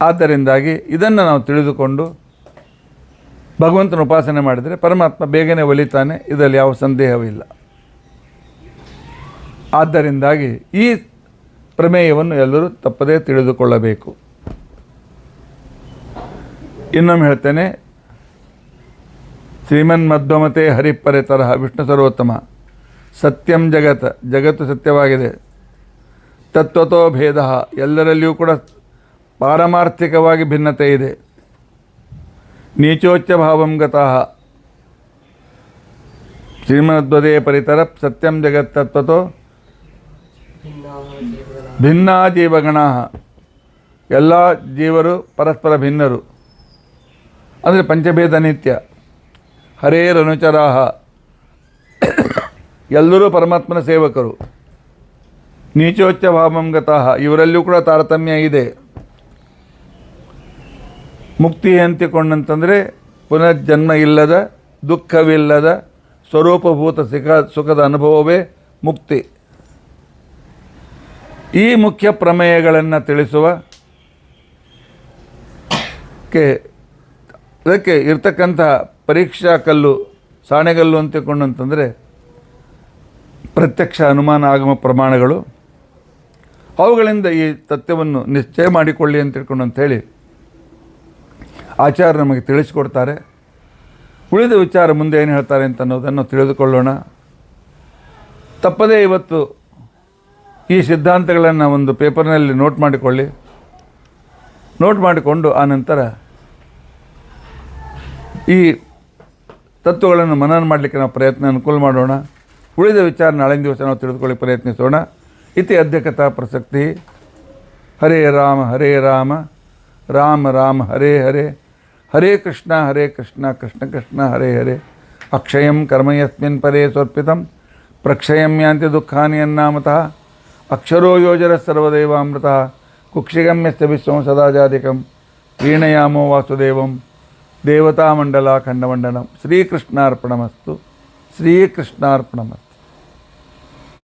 ಆದ್ದರಿಂದಾಗಿ ಇದನ್ನು ನಾವು ತಿಳಿದುಕೊಂಡು ಭಗವಂತನ ಉಪಾಸನೆ ಮಾಡಿದರೆ ಪರಮಾತ್ಮ ಬೇಗನೆ ಒಲಿತಾನೆ, ಇದರಲ್ಲಿ ಯಾವ ಸಂದೇಹವಿಲ್ಲ. ಆದ್ದರಿಂದಾಗಿ ಈ ಪ್ರಮೇಯವನ್ನು ಎಲ್ಲರೂ ತಪ್ಪದೇ ತಿಳಿದುಕೊಳ್ಳಬೇಕು. ಇನ್ನೊಮ್ಮೆ ಹೇಳ್ತೇನೆ, ಶ್ರೀಮನ್ಮಧ್ವಮತೆ ಹರಿಪರಿತರ ವಿಷ್ಣು ಸರ್ವೋತ್ತಮ, ಸತ್ಯಂ ಜಗತ್, ಜಗತ್ತು ಸತ್ಯವಾಗಿದೆ, ತತ್ವತೋ ಭೇದ, ಎಲ್ಲರಲ್ಲಿಯೂ ಕೂಡ ಪಾರಮಾರ್ಥಿಕವಾಗಿ ಭಿನ್ನತೆ ಇದೆ, ನೀಚೋಚ್ಚ ಭಾವಂ ಗತಃ, ಶ್ರೀಮದ್ವದೇ ಪರಿತರ ಸತ್ಯಂ ಜಗತ್ ತತ್ವತೋ ಭಿನ್ನಾ ಜೀವಗಣ, ಎಲ್ಲ ಜೀವರು ಪರಸ್ಪರ ಭಿನ್ನರು, ಅಂದರೆ ಪಂಚಭೇದ ನಿತ್ಯ, ಹರೇರನುಚರಾಹ, ಎಲ್ಲರೂ ಪರಮಾತ್ಮನ ಸೇವಕರು, ನೀಚೋಚ್ಚ ಭಾವಂ ಗತಃ, ಇವರಲ್ಲಿಯೂ ಕೂಡ ತಾರತಮ್ಯ ಇದೆ. ಮುಕ್ತಿ ಅಂತಿಕೊಂಡಂತಂದರೆ ಪುನರ್ಜನ್ಮ ಇಲ್ಲದ, ದುಃಖವಿಲ್ಲದ, ಸ್ವರೂಪಭೂತ ಸುಖದ ಅನುಭವವೇ ಮುಕ್ತಿ. ಈ ಮುಖ್ಯ ಪ್ರಮೇಯಗಳನ್ನು ತಿಳಿಸುವ ಅದಕ್ಕೆ ಇರ್ತಕ್ಕಂಥ ಪರೀಕ್ಷಾ ಕಲ್ಲು, ಸಾಣೆಗಲ್ಲು ಅಂತಿಕೊಂಡಂತಂದರೆ ಪ್ರತ್ಯಕ್ಷ ಅನುಮಾನ ಆಗಮ ಪ್ರಮಾಣಗಳು. ಅವುಗಳಿಂದ ಈ ತತ್ವವನ್ನು ನಿಶ್ಚಯ ಮಾಡಿಕೊಳ್ಳಿ ಅಂತ ತಿಳ್ಕೊಂಡು ಅಂಥೇಳಿ ಆಚಾರ್ಯ ನಮಗೆ ತಿಳಿಸಿಕೊಡ್ತಾರೆ. ಉಳಿದ ವಿಚಾರ ಮುಂದೆ ಏನು ಹೇಳ್ತಾರೆ ಅಂತ ಅನ್ನೋದನ್ನು ತಿಳಿದುಕೊಳ್ಳೋಣ. ತಪ್ಪದೇ ಇವತ್ತು ಈ ಸಿದ್ಧಾಂತಗಳನ್ನು ಒಂದು ಪೇಪರ್ನಲ್ಲಿ ನೋಟ್ ಮಾಡಿಕೊಳ್ಳಿ. ನೋಟ್ ಮಾಡಿಕೊಂಡು ಆನಂತರ ಈ ತತ್ವಗಳನ್ನು ಮನನ ಮಾಡಲಿಕ್ಕೆ ನಾವು ಅನುಕೂಲ ಮಾಡೋಣ. ಉಳಿದ ವಿಚಾರ ನಾಳಿನ ದಿವಸ ನಾವು ತಿಳಿದುಕೊಳ್ಳಿ ಪ್ರಯತ್ನಿಸೋಣ. ಇತಿ ಅದ್ಯ ಕಥಾ ಪ್ರಸಕ್ತಿ. ಹರೇ ರಾಮ ರಾಮ ರಾಮ ಹರೇ ಹರೇ, ಹರೇ ಕೃಷ್ಣ ಕೃಷ್ಣ ಕೃಷ್ಣ ಹರೇ ಹರೇ. ಅಕ್ಷಯಂ ಕರ್ಮ ಯಸ್ಮಿನ್ ಪರೇ ಸ್ವರ್ಪಿತಂ ಪ್ರಕ್ಷಯಂ ಯಾಂತಿ ದುಃಖಾನಿ ಅನ್ನಾಮತಃ. ಅಕ್ಷರೋ ಯೋಜರ ಸರ್ವದೇವಾಮೃತಃ ಕುಕ್ಷಿಗಮ್ಯಸ್ಯ ವಿಶ್ವಂ ಸದಾಜಾಧಿಕಂ ವೀಣಯಾಮೋ ವಾಸುದೇವಂ ದೇವತಾಮಂಡಲ ಖಂಡಮಂಡಲಂ. ಶ್ರೀಕೃಷ್ಣಾರ್ಪಣಮಸ್ತು.